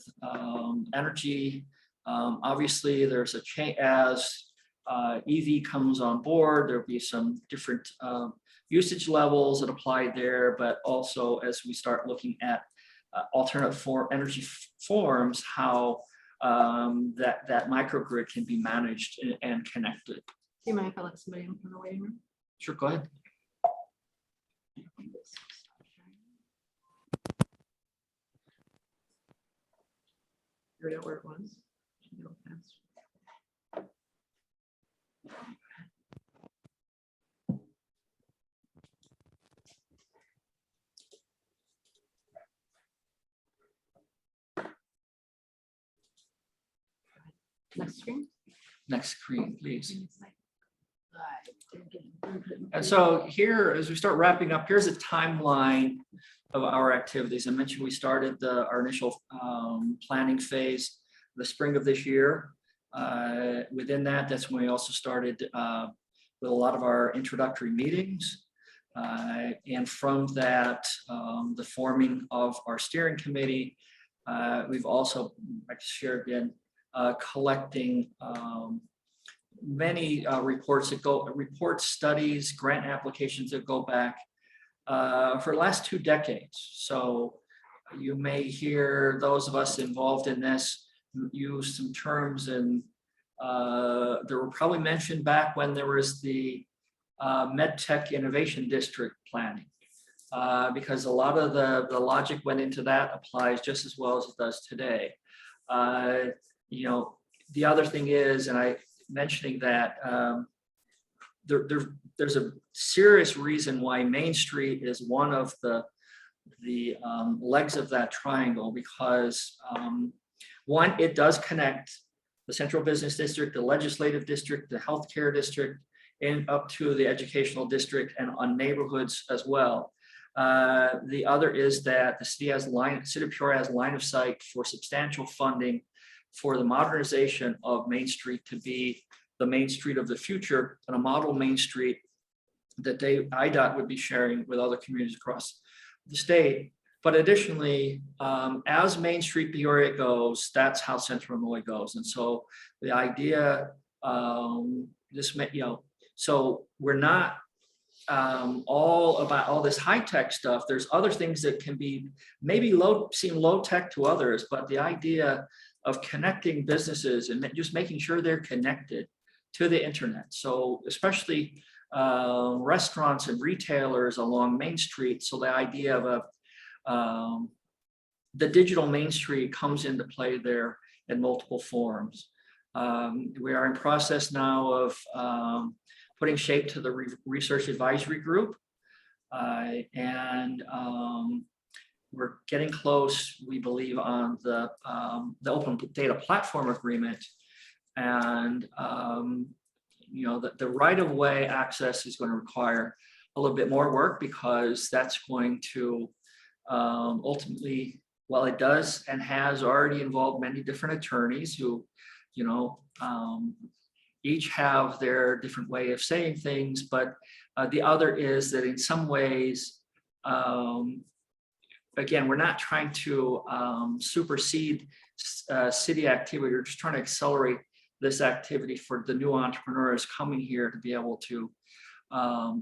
energy. Obviously, there's a change as EV comes on board. There'll be some different usage levels that apply there, but also as we start looking at alternate energy forms, how that microgrid can be managed and connected. Do you mind if I let somebody in from the waiting room? Sure, go ahead. Figured out where it was. Go fast. Next screen. Next screen, please. And so here, as we start wrapping up, here's a timeline of our activities. I mentioned we started our initial planning phase the spring of this year. Within that, that's when we also started with a lot of our introductory meetings. And from that, the forming of our steering committee, we've also, like I shared, been collecting many reports, studies, grant applications that go back for the last 2 decades. So you may hear those of us involved in this use some terms, and they were probably mentioned back when there was the MedTech Innovation District planning, because a lot of the logic went into that applies just as well as it does today. You know, the other thing is, and I mentioning that there's a serious reason why Main Street is one of the legs of that triangle, because one, it does connect the central business district, the legislative district, the healthcare district, and up to the educational district and on neighborhoods as well. The other is that the city of Peoria has line of sight for substantial funding for the modernization of Main Street to be the Main Street of the future, and a model Main Street that IDOT would be sharing with other communities across the state. But additionally, as Main Street Peoria goes, that's how Central Illinois goes. And so the idea, so we're not all about all this high tech stuff. There's other things that can be maybe seem low tech to others, but the idea of connecting businesses and just making sure they're connected to the internet. So especially restaurants and retailers along Main Street. So the idea of the digital Main Street comes into play there in multiple forms. We are in process now of putting shape to the research advisory group, and we're getting close, we believe, on the open data platform agreement. And the right-of-way access is going to require a little bit more work, because that's going to ultimately, well, it does and has already involved many different attorneys who, each have their different way of saying things. But the other is that in some ways, again, we're not trying to supersede city activity. We're just trying to accelerate this activity for the new entrepreneurs coming here to be able to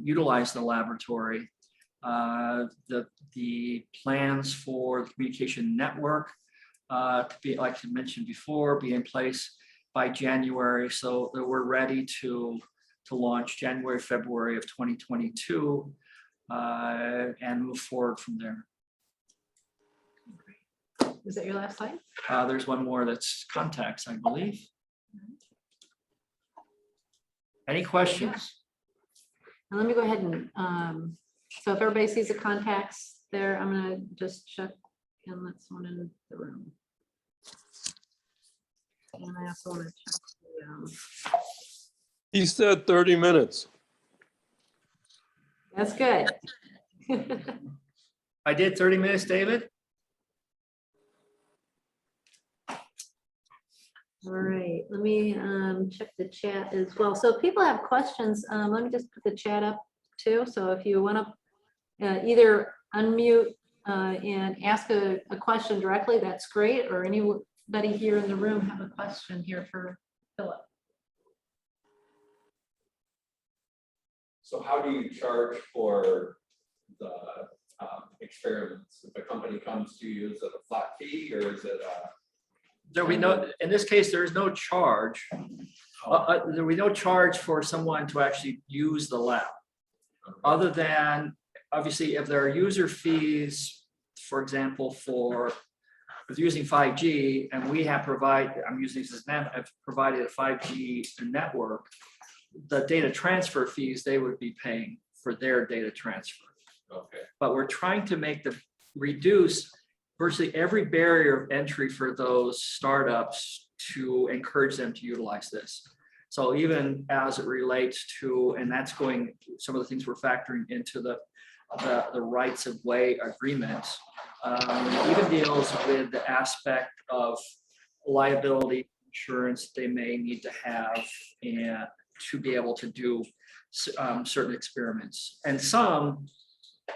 utilize the laboratory. The plans for the communication network to be, like I mentioned before, be in place by January, so that we're ready to launch January, February of 2022, and move forward from there. Is that your last slide? There's one more that's contacts, I believe. Any questions? And let me go ahead and, so if everybody sees the contacts there, I'm gonna just check and let someone in the room. And I also want to check the, He said 30 minutes. that's good. I did 30 minutes, David. All right, let me check the chat as well. So if people have questions, let me just put the chat up too. So if you want to either unmute and ask a question directly, that's great. Or anybody here in the room have a question here for Philip. So how do you charge for the experiments? If a company comes to you, is it a flat fee or is it a? There we know, in this case, there is no charge. There will be no charge for someone to actually use the lab. Other than, obviously, if there are user fees, for example, for using 5G, and we have I'm using this as an example, I've provided a 5G network, the data transfer fees they would be paying for their data transfer. Okay. But we're trying to reduce virtually every barrier of entry for those startups to encourage them to utilize this. So even as it relates to, and that's going, some of the things we're factoring into the rights of way agreements, even deals with the aspect of liability insurance they may need to have and to be able to do certain experiments. And some,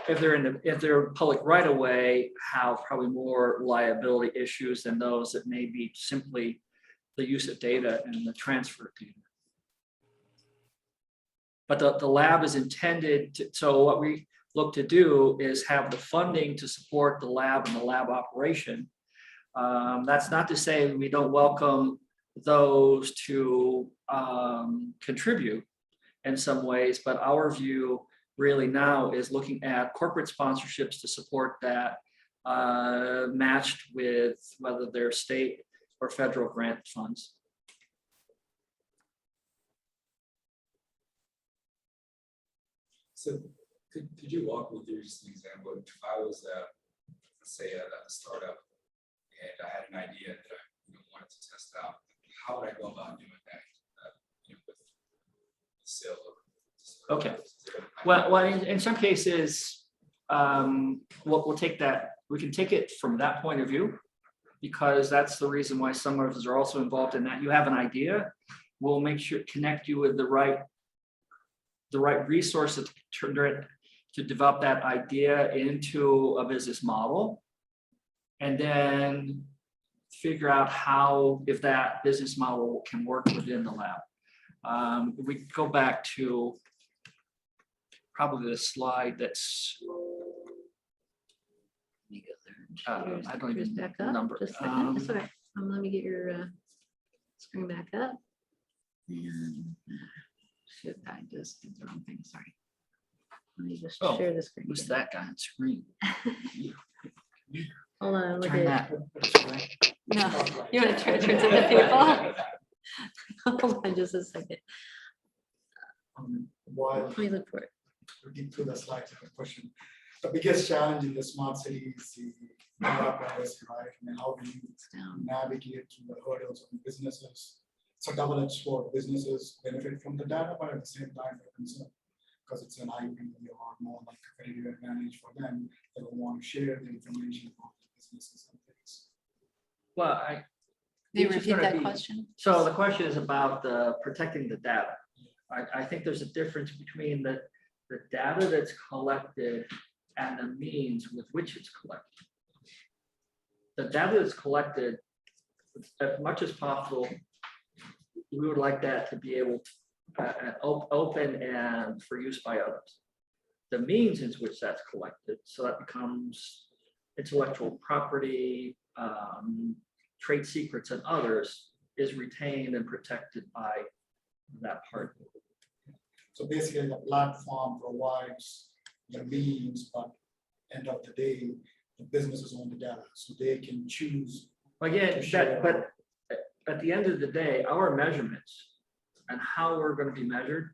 if they're public right of way, have probably more liability issues than those that may be simply the use of data and the transfer of data. But the lab is intended to, so what we look to do is have the funding to support the lab and the lab operation. That's not to say we don't welcome those to contribute in some ways, but our view really now is looking at corporate sponsorships to support that, matched with whether they're state or federal grant funds. So could you walk me through just an example? If I was say a startup and I had an idea that I wanted to test out, how would I go about doing that with CILL? Okay. Well, in some cases, we'll take that. We can take it from that point of view, because that's the reason why some of us are also involved in that. You have an idea, we'll make sure connect you with the right resources to develop that idea into a business model, and then figure out how, if that business model can work within the lab. We go back to probably the slide that's, I don't even know the number. Just a second. That's okay. Let me get your screen back up. And shoot, I just did the wrong thing. Sorry. Let me just share the screen. Who's that guy on screen? Hold on. Look Turn at that. No, you want to turn to the people? Hold on just a second. While Please look for it. looking through the slides, I have a question. The biggest challenge in the smart city is the data privacy, right? I mean, how do you navigate through the hurdles of businesses? It's a double-edged sword. Businesses benefit from the data, but at the same time, they're concerned because it's an IP or more like competitive advantage for them. They don't want to share the information about the businesses and things. Well, Can you repeat that question? So the question is about protecting the data. I think there's a difference between the data that's collected and the means with which it's collected. The data that's collected, as much as possible, we would like that to be able to open and for use by others. The means in which that's collected, so that becomes intellectual property, trade secrets and others, is retained and protected by that party. So basically, the platform provides the means, but end of the day, the businesses own the data, so they can choose. Again, To share. but at the end of the day, our measurements and how we're going to be measured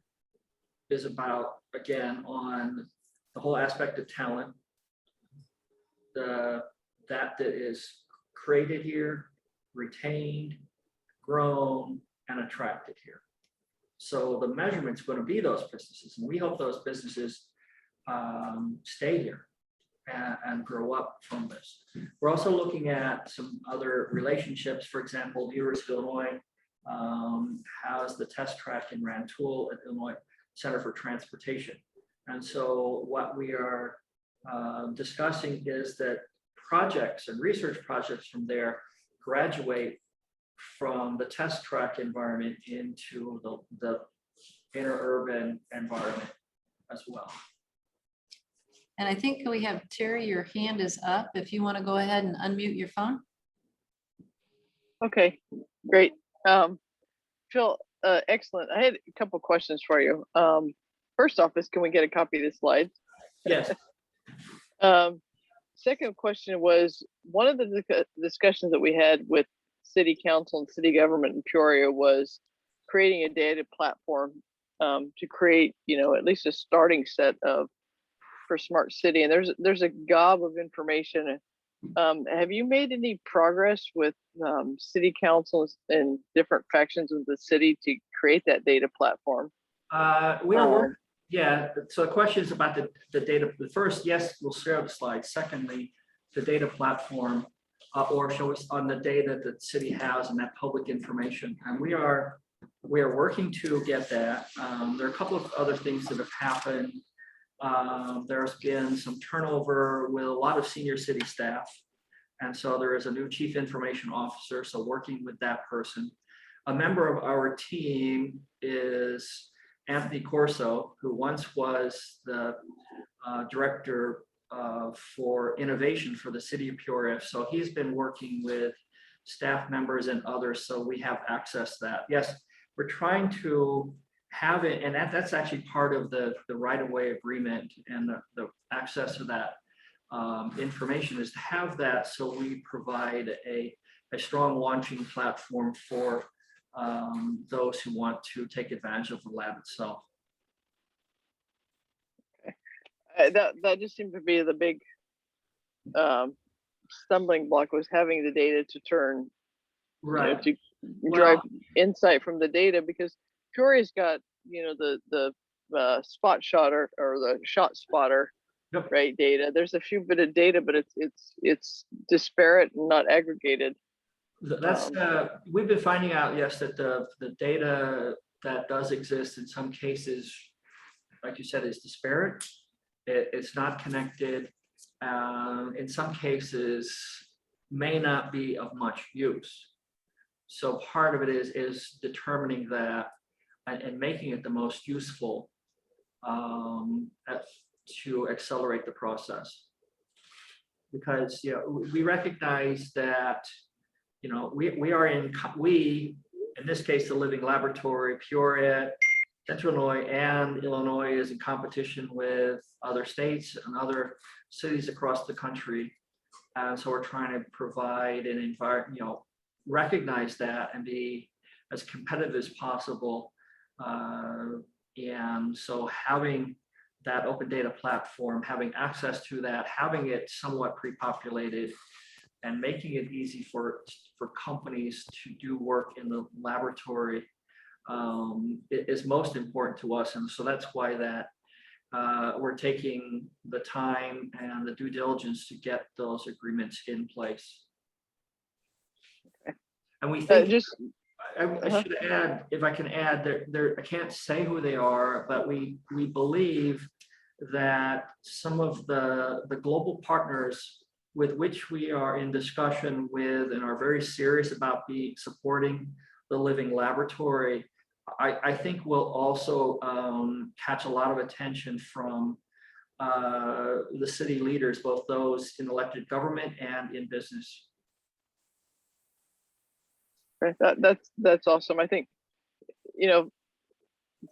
is about, again, on the whole aspect of talent, that is created here, retained, grown, and attracted here. So the measurement's going to be those businesses, and we hope those businesses stay here and grow up from this. We're also looking at some other relationships. For example, the University of Illinois has the test track in Rantoul at Illinois Center for Transportation. And so what we are discussing is that projects and research projects from there graduate from the test track environment into the interurban environment as well. And I think we have Terry, your hand is up. If you want to go ahead and unmute your phone. Okay, great. Phil, excellent. I had a couple questions for you. First off is, can we get a copy of the slides? Yes. Second question was, one of the discussions that we had with city council and city government in Peoria was creating a data platform to create, at least a starting set for smart city. And there's a gob of information. Have you made any progress with city councils and different factions of the city to create that data platform? We are working. Yeah, so the question is about the data. The first, yes, we'll share the slides. Secondly, the data platform, or show us on the data that the city has and that public information. And we are working to get that. There are a couple of other things that have happened. There's been some turnover with a lot of senior city staff. And so there is a new chief information officer. So working with that person. A member of our team is Anthony Corso, who once was the director for innovation for the city of Peoria. So he's been working with staff members and others. So we have access to that. Yes, we're trying to have it, and that's actually part of the right-of-way agreement, and the access to that information is to have that, so we provide a strong launching platform for those who want to take advantage of the lab itself. Okay. That just seemed to be the big stumbling block, was having the data to turn, right, to drive insight from the data, because Peoria's got, the spot shotter or the shot spotter, yep, right, data. There's a few bit of data, but it's disparate and not aggregated. That's we've been finding out, yes, that the data that does exist in some cases, like you said, is disparate. It's not connected. In some cases, may not be of much use. So part of it is determining that and making it the most useful to accelerate the process. Because we recognize that we are in this case the Living Laboratory, Peoria, Central Illinois, and Illinois is in competition with other states and other cities across the country. And so we're trying to provide an environment, recognize that and be as competitive as possible. And so having that open data platform, having access to that, having it somewhat pre-populated, and making it easy for companies to do work in the laboratory is most important to us. And so that's why that we're taking the time and the due diligence to get those agreements in place. Okay. And we think, I should add, if I can add, I can't say who they are, but we believe that some of the global partners with which we are in discussion with and are very serious about supporting the Living Laboratory, I think will also catch a lot of attention from the city leaders, both those in elected government and in business. Right. That's awesome. I think,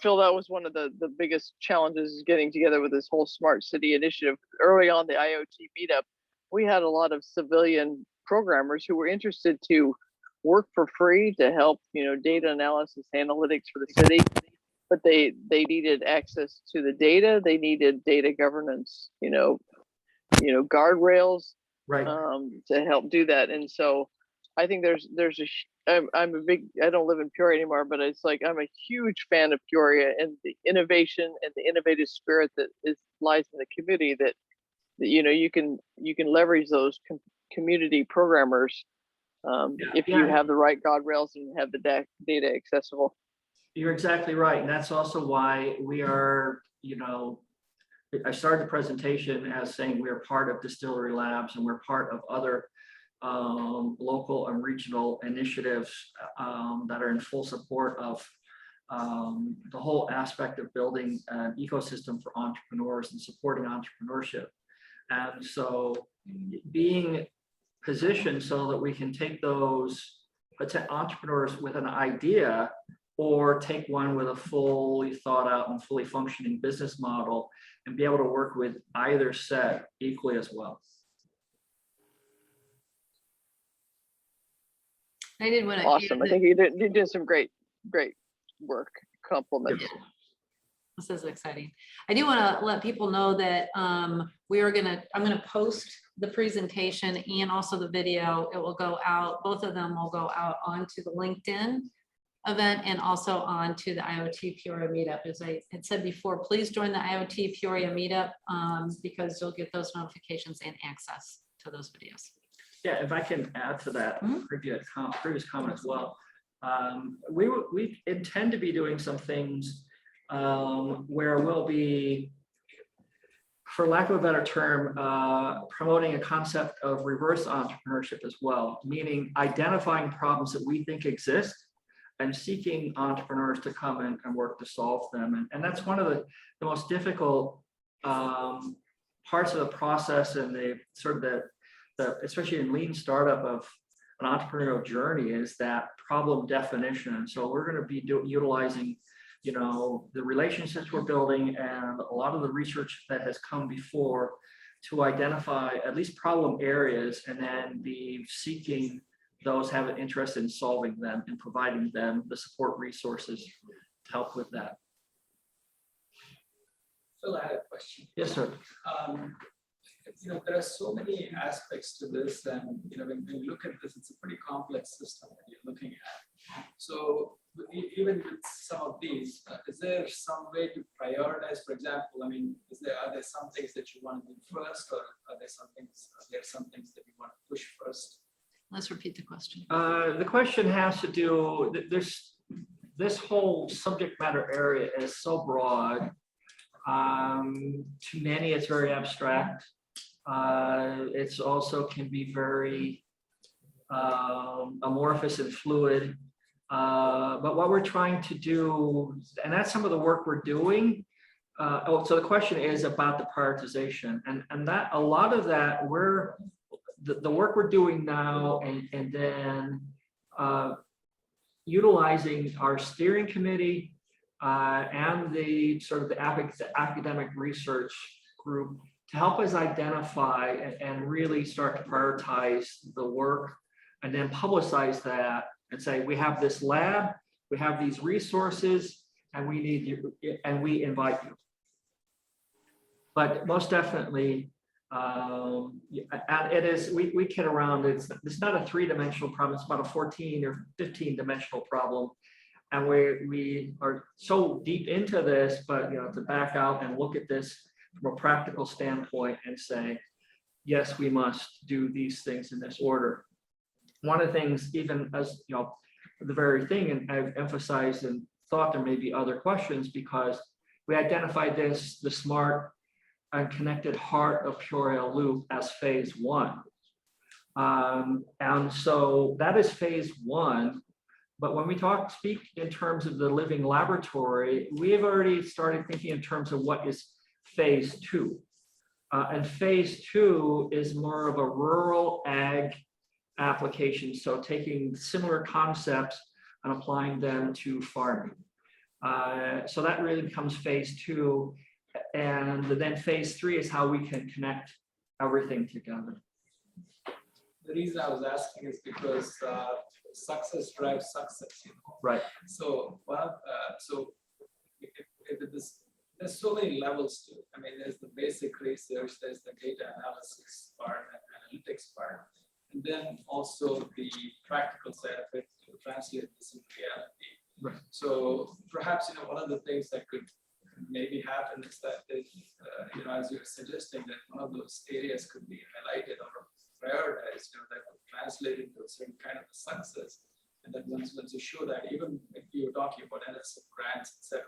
Phil, that was one of the biggest challenges, is getting together with this whole smart city initiative. Early on the IoT meetup, we had a lot of civilian programmers who were interested to work for free to help, data analysis, analytics for the city. But they needed access to the data. They needed data governance, guardrails, Right. to help do that. And so I think I'm a big, I don't live in Peoria anymore, but it's like, I'm a huge fan of Peoria and the innovation and the innovative spirit that lies in the community that you can leverage those community programmers if you have the right guardrails and have the data accessible. You're exactly right. And that's also why we are, I started the presentation as saying we are part of Distillery Labs and we're part of other local and regional initiatives that are in full support of the whole aspect of building an ecosystem for entrepreneurs and supporting entrepreneurship. And so being positioned so that we can take those entrepreneurs with an idea or take one with a fully thought out and fully functioning business model and be able to work with either set equally as well. I did want to. Awesome. I think you did some great work. Compliments. This is exciting. I do want to let people know that I'm going to post the presentation and also the video. It will go out. Both of them will go out onto the LinkedIn event and also onto the IoT Peoria meetup. As I had said before, please join the IoT Peoria meetup because you'll get those notifications and access to those videos. Yeah, if I can add to that previous comment as well. We intend to be doing some things where we'll be, for lack of a better term, promoting a concept of reverse entrepreneurship as well, meaning identifying problems that we think exist and seeking entrepreneurs to come in and work to solve them. And that's one of the most difficult parts of the process and the sort of especially in lean startup of an entrepreneurial journey is that problem definition. And so we're going to be utilizing the relationships we're building and a lot of the research that has come before to identify at least problem areas and then be seeking those have an interest in solving them and providing them the support resources to help with that. Phil, I had a question. Yes, sir. There are so many aspects to this, and when you look at this, it's a pretty complex system that you're looking at. So even with some of these, is there some way to prioritize? For example, are there some things that you want to do first, or are there some things that you want to push first? Let's repeat the question. The question has to do, this whole subject matter area is so broad. To many, it's very abstract. It's also can be very amorphous and fluid. But what we're trying to do, and that's some of the work we're doing. So the question is about the prioritization, and that a lot of that the work we're doing now, and then utilizing our steering committee and the sort of the academic research group to help us identify and really start to prioritize the work and then publicize that and say, we have this lab, we have these resources, and we need you, and we invite you. But most definitely, and it is, we kid around, it's not a 3-dimensional problem, it's about a 14 or 15-dimensional problem. And we are so deep into this, but to back out and look at this from a practical standpoint and say, yes, we must do these things in this order. One of the things, even as the very thing, and I've emphasized and thought there may be other questions because we identified the smart and connected heart of Peoria Loop as phase 1. And so that is phase 1. But when we speak in terms of the living laboratory, we have already started thinking in terms of what is phase 2. And phase 2 is more of a rural ag application. So taking similar concepts and applying them to farming. So that really becomes phase 2. And then phase 3 is how we can connect everything together. the reason I was asking is because success drives success, you know. Right. So, so if it is, there's so many levels to it. I mean, there's the basic research, there's the data analysis part and analytics part, and then also the practical side of it to translate this into reality. Right. So perhaps, you know, one of the things that could maybe happen is that if, you know, as you're suggesting, that one of those areas could be highlighted or prioritized, you know, that would translate into a certain kind of a success. And then once you show that, even if you're talking about NSF grants, etc.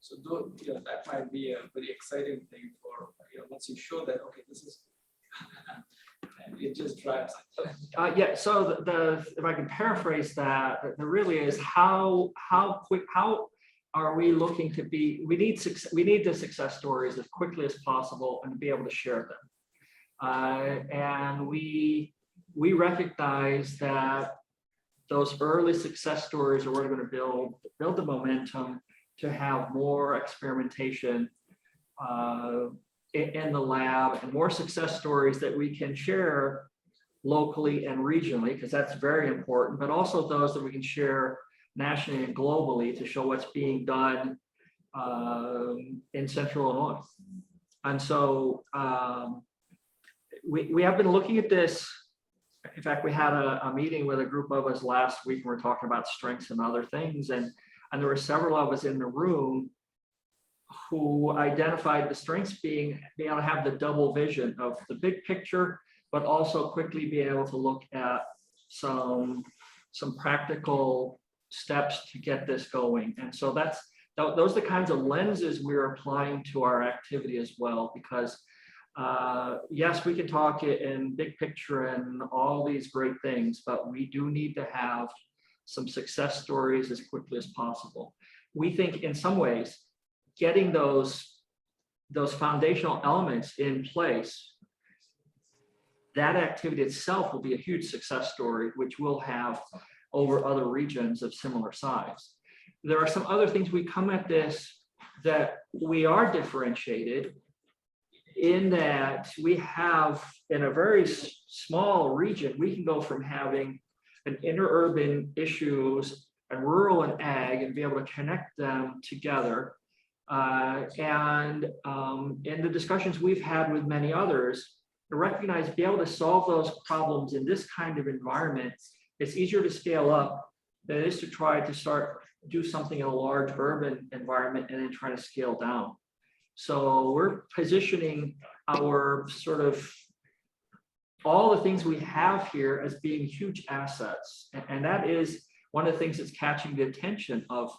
So you know, that might be a very exciting thing for, you know, once you show that, okay, this is, it just drives. Yeah, so the if I can paraphrase that, there really is how are we looking to be, we need the success stories as quickly as possible and be able to share them. And we recognize that those early success stories are what are going to build the momentum to have more experimentation in the lab and more success stories that we can share locally and regionally, because that's very important, but also those that we can share nationally and globally to show what's being done in Central Illinois. And so we have been looking at this. In fact, we had a meeting with a group of us last week, and we're talking about strengths and other things. And there were several of us in the room who identified the strengths being able to have the double vision of the big picture, but also quickly be able to look at some practical steps to get this going. And so those are the kinds of lenses we're applying to our activity as well, because yes, we can talk in big picture and all these great things, but we do need to have some success stories as quickly as possible. We think in some ways, getting those foundational elements in place, that activity itself will be a huge success story, which we'll have over other regions of similar size. There are some other things we come at this that we are differentiated in that we have, in a very small region, we can go from having an interurban issues and rural and ag and be able to connect them together. And in the discussions we've had with many others, to recognize, be able to solve those problems in this kind of environment, it's easier to scale up than it is to try to do something in a large urban environment and then try to scale down. So we're positioning our sort of all the things we have here as being huge assets. And that is one of the things that's catching the attention of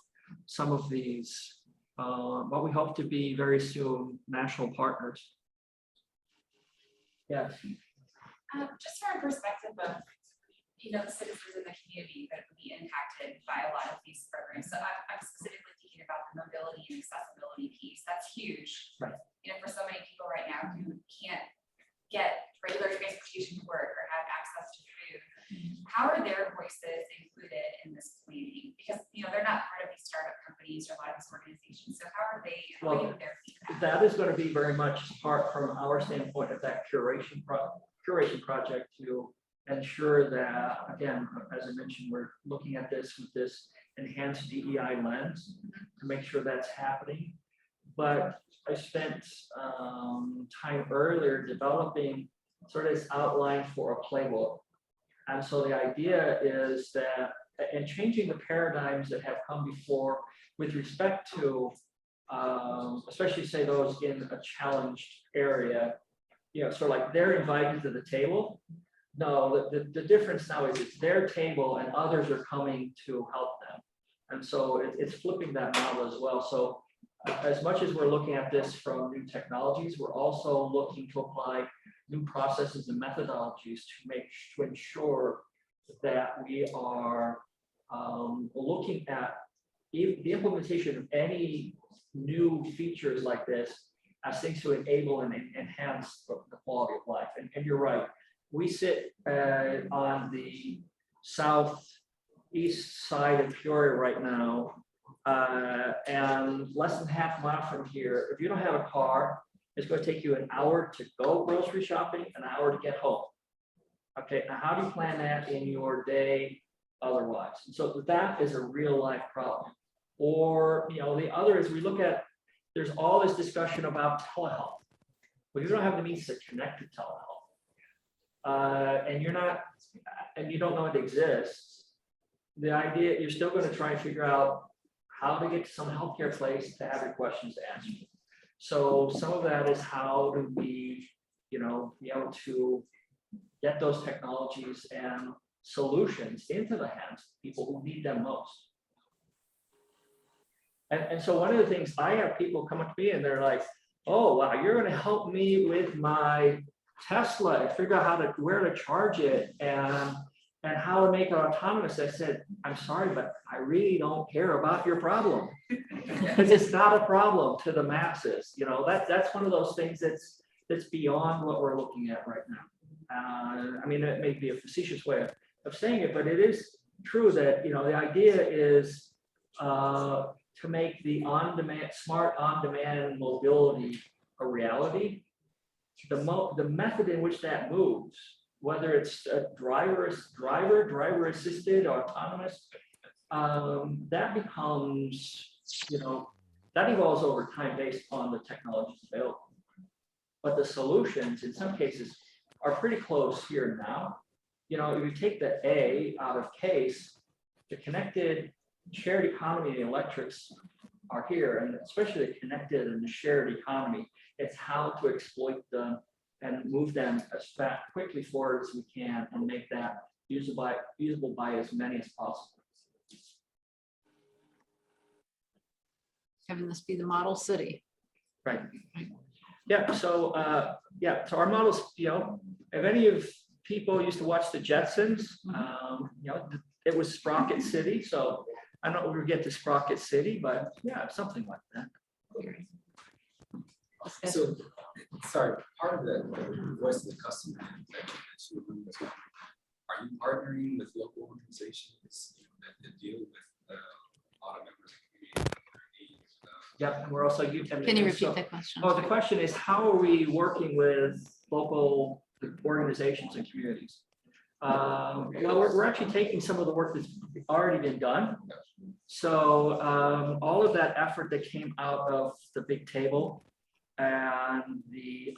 some of these, what we hope to be very soon national partners. Yes. Just from a perspective of, you know, the citizens in the community that would be impacted by a lot of these programs. So I'm specifically thinking about the mobility and accessibility piece. That's huge. Right. You know, for so many people right now who can't get regular transportation to work or have access to food, how are their voices included in this planning? Because, you know, they're not part of these startup companies or a lot of these organizations. So how are they including their feedback? That is going to be very much part from our standpoint of that curation project to ensure that, again, as I mentioned, we're looking at this with this enhanced DEI lens to make sure that's happening. But I spent time earlier developing sort of this outline for a playbook. And so the idea is that, and changing the paradigms that have come before with respect to, especially say those in a challenged area, you know, sort of like they're invited to the table. No, the difference now is it's their table and others are coming to help them. And so it's flipping that model as well. So as much as we're looking at this from new technologies, we're also looking to apply new processes and methodologies to ensure that we are looking at the implementation of any new features like this as things to enable and enhance the quality of life. And you're right. We sit on the southeast side of Peoria right now, and less than half a mile from here, if you don't have a car, it's going to take you an hour to go grocery shopping, an hour to get home. Okay, now how do you plan that in your day otherwise? And so that is a real life problem. Or, you know, the other is we look at, there's all this discussion about telehealth. Well, you don't have the means to connect to telehealth. And you're not, and you don't know it exists. The idea, you're still going to try and figure out how to get to some healthcare place to have your questions answered. So some of that is how do we, you know, be able to get those technologies and solutions into the hands of people who need them most. And so one of the things, I have people come up to me and they're like, oh, wow, you're going to help me with my Tesla and figure out how to, where to charge it and how to make it autonomous. I said, I'm sorry, but I really don't care about your problem. Because it's not a problem to the masses. You know, that's one of those things that's beyond what we're looking at right now. I mean, it may be a facetious way of saying it, but it is true that, you know, the idea is to make the on-demand, smart on-demand mobility a reality. The method in which that moves, whether it's a driver assisted, autonomous, that becomes, you know, that evolves over time based on the technologies available. But the solutions in some cases are pretty close here and now. You know, if you take the A out of case, the connected shared economy and the electrics are here, and especially the connected and the shared economy. It's how to exploit them and move them as quickly forward as we can and make that usable by as many as possible. Having this be the model city. Right. Yeah. So so our models, you know, if any of people used to watch the Jetsons, you know, it was Sprocket City. So I don't know if we get to Sprocket City, but yeah, something like that. So, sorry, part of the voice of the customer, are you partnering with local organizations that deal with a lot of members of the community? Yep, and we're also Can you repeat that question? Oh, the question is, how are we working with local organizations and communities? Well, we're actually taking some of the work that's already been done. So all of that effort that came out of the big table and the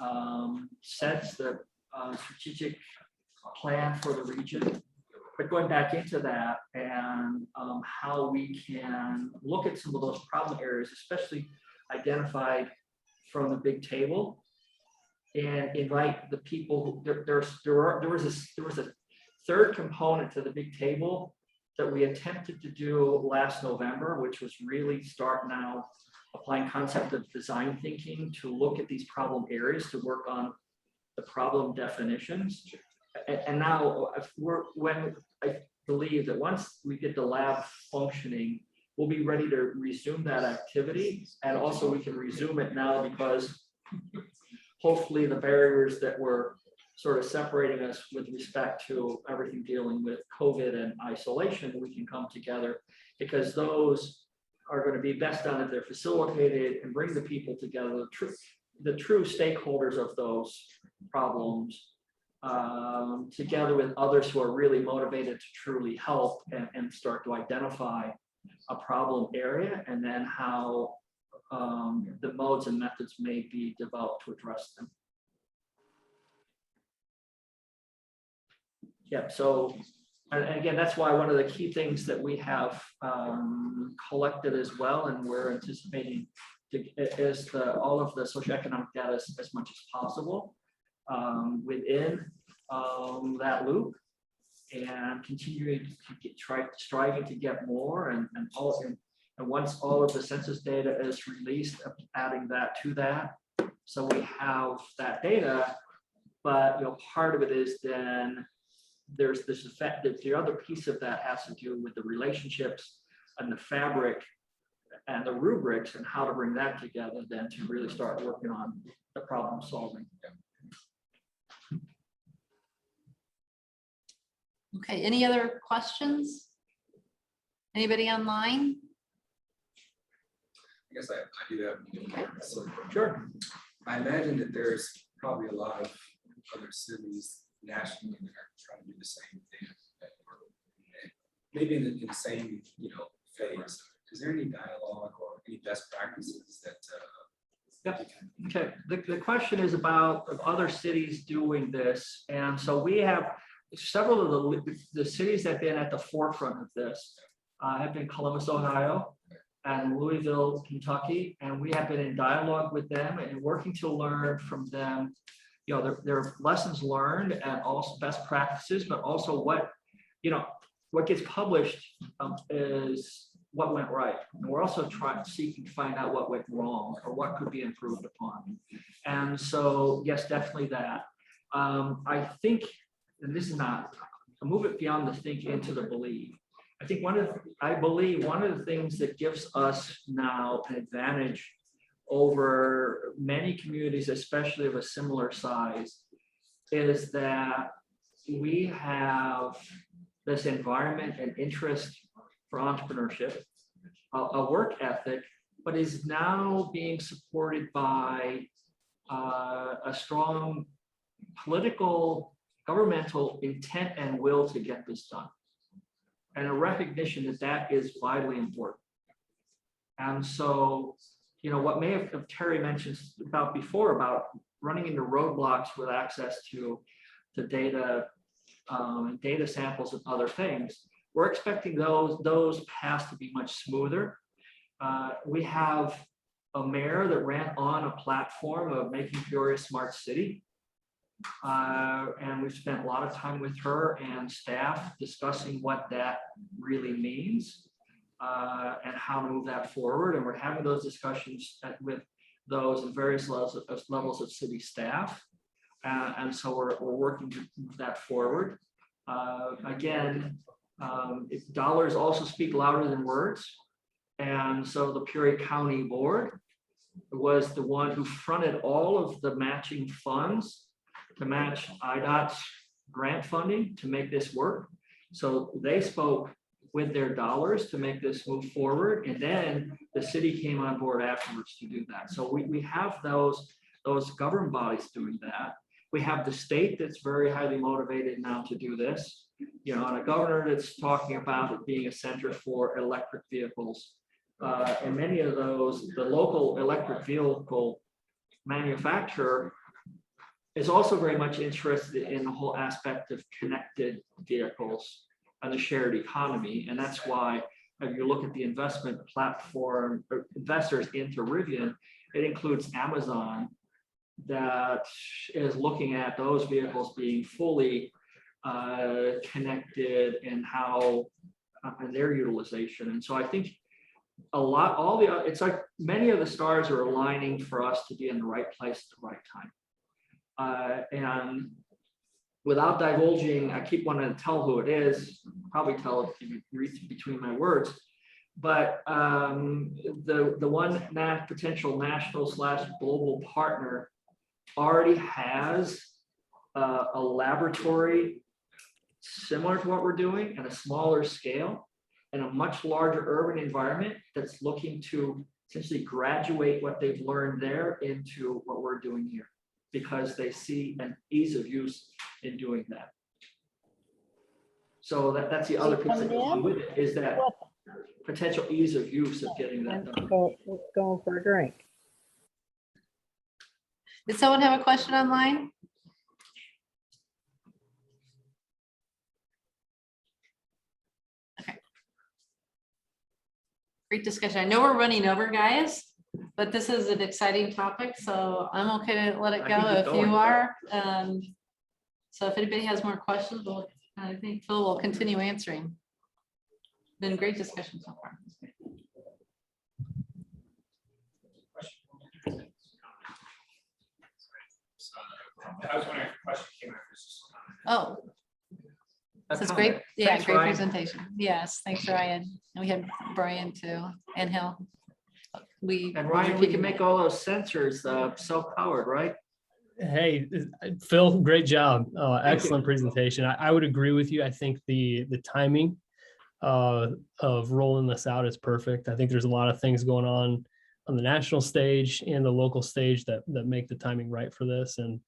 sets, the strategic plan for the region, but going back into that and how we can look at some of those problem areas, especially identified from the big table, and invite the people. There was a third component to the big table that we attempted to do last November, which was really start now applying concept of design thinking to look at these problem areas, to work on the problem definitions. And now when I believe that once we get the lab functioning, we'll be ready to resume that activity. And also we can resume it now because hopefully the barriers that were sort of separating us with respect to everything dealing with COVID and isolation, we can come together, because those are going to be best done if they're facilitated and bring the people together, the true stakeholders of those problems, together with others who are really motivated to truly help and start to identify a problem area, and then how the modes and methods may be developed to address them. Yeah, so, and again, that's why one of the key things that we have collected as well, and we're anticipating is all of the socioeconomic data as much as possible within that loop, and continuing to striving to get more, and once all of the census data is released, adding that to that, so we have that data. But you know, part of it is then there's this effect that the other piece of that has to do with the relationships and the fabric and the rubrics, and how to bring that together then to really start working on the problem solving. Okay, any other questions? Anybody online? I guess I do have. So, sure. I imagine that there's probably a lot of other cities nationally that are trying to do the same thing. Maybe in the same, phase. Is there any dialogue or any best practices that? Yep. Okay, the question is about other cities doing this. And so we have several of the cities that have been at the forefront of this have been Columbus, Ohio, and Louisville, Kentucky. And we have been in dialogue with them and working to learn from them, their lessons learned and also best practices, but also what gets published is what went right. And we're also seeking to find out what went wrong or what could be improved upon. And so, yes, definitely that. I think, and this is not, I'll move it beyond the think into the believe. I believe one of the things that gives us now an advantage over many communities, especially of a similar size, is that we have this environment and interest for entrepreneurship, a work ethic, but is now being supported by a strong political, governmental intent and will to get this done, and a recognition that that is vitally important. And so, what may have Terry mentioned about before about running into roadblocks with access to data, data samples and other things, we're expecting those paths to be much smoother. We have a mayor that ran on a platform of making Peoria a smart city. And we've spent a lot of time with her and staff discussing what that really means and how to move that forward. And we're having those discussions with those at various levels of city staff. And so we're working to move that forward. Again, dollars also speak louder than words. And so the Peoria County Board was the one who fronted all of the matching funds to match IDOT's grant funding to make this work. So they spoke with their dollars to make this move forward. And then the city came on board afterwards to do that. So we have those government bodies doing that. We have the state that's very highly motivated now to do this, and a governor that's talking about it being a center for electric vehicles. And many of those, the local electric vehicle manufacturer is also very much interested in the whole aspect of connected vehicles and the shared economy. And that's why if you look at the investment platform or investors into Rivian, it includes Amazon that is looking at those vehicles being fully connected and how and their utilization. And so I think it's like many of the stars are aligning for us to be in the right place at the right time. And without divulging, I keep wanting to tell who it is, probably tell it if you read between my words, but the one potential national/global partner already has a laboratory similar to what we're doing at a smaller scale and a much larger urban environment that's looking to essentially graduate what they've learned there into what we're doing here, because they see an ease of use in doing that. So that's the other piece that goes along with it, is that potential ease of use of getting that done. Going for a drink. Did someone have a question online? Okay. Great discussion. I know we're running over, guys, but this is an exciting topic, so I'm okay to let it go if you are. So if anybody has more questions, I think Phil will continue answering. Been a great discussion so far. I was wondering if a question came after. Oh. This is great. Yeah, thanks, great Ryan. Presentation. Yes, thanks, Ryan. And we had Brian too, and Hill. And Ryan, we can make all those sensors self-powered, right? Hey, Phil, great job. Excellent presentation. I would agree with you. I think the timing of rolling this out is perfect. I think there's a lot of things going on the national stage and the local stage that make the timing right for this. And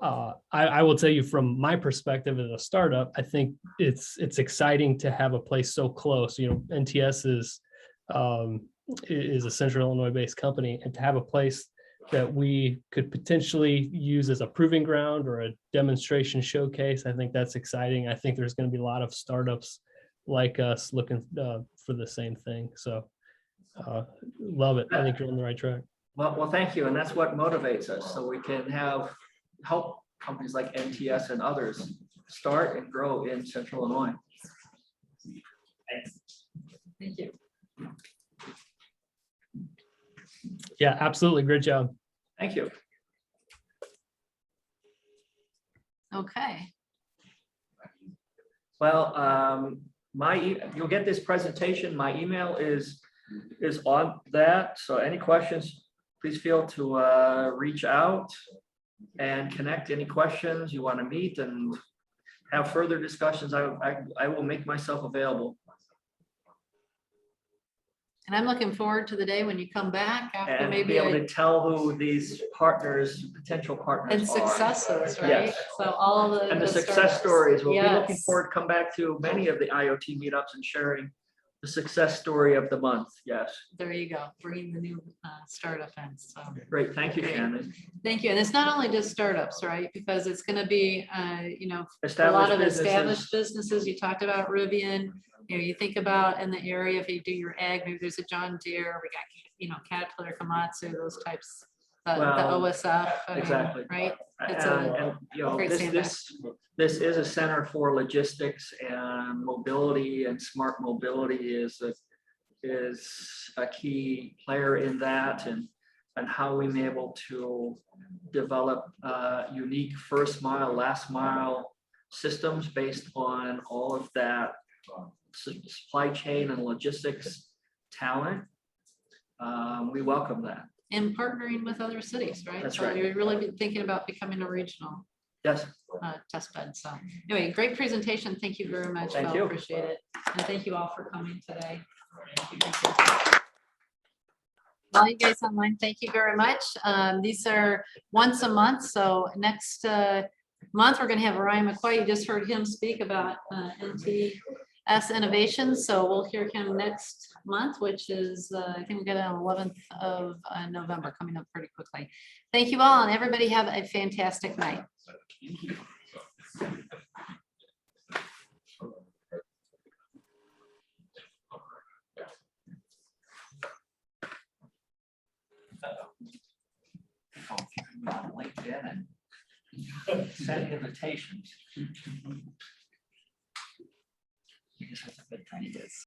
I will tell you from my perspective as a startup, I think it's exciting to have a place so close. You know, NTS is a Central Illinois based company, and to have a place that we could potentially use as a proving ground or a demonstration showcase, I think that's exciting. I think there's going to be a lot of startups like us looking for the same thing. So love it. I think you're on the right track. Well, thank you. And that's what motivates us. So we can help companies like NTS and others start and grow in Central Illinois. Thanks. Thank you. Yeah, absolutely. Great job. Thank you. Okay. Well, you'll get this presentation. My email is on that. So any questions, please feel to reach out and connect. Any questions you want to meet and have further discussions, I will make myself available. And I'm looking forward to the day when you come back after And maybe be able to tell who these potential partners and are. successes, right? Yes. So all the And the success startups. stories. We'll be looking Yes. forward to come back to many of the IoT meetups and sharing the success story of the month. Yes. There you go, bringing the new startup in. So Great. Thank you, Great. Shannon. thank you. And it's not only just startups, right? Because it's going to be, you know, a lot Established of established businesses. businesses. You talked about Rivian. You know, you think about in the area, if you do your ag, maybe there's a John Deere. We got, you know, Caterpillar, Komatsu, those types. The Well, OSF. I mean, exactly. right. It's And you know, great this is a center for logistics and mobility, and smart mobility is a key player in that, and how we may be able to develop unique first mile, last mile systems based on all of that supply chain and logistics talent. We welcome that. And partnering with other cities, right? That's So right. you're really thinking about becoming a regional Yes. test bed. So anyway, great presentation. Thank you very much. Thank Phil. you. Appreciate it. And thank you all for coming today. All you guys online, thank you very much. These are once a month. So next month, we're going to have Ryan McCoy. You just heard him speak about NTS innovations. So we'll hear him next month, which is, I think we got on 11th of November, coming up pretty quickly. Thank you all, and everybody have a fantastic night. On LinkedIn and send invitations. Because that's a good thing.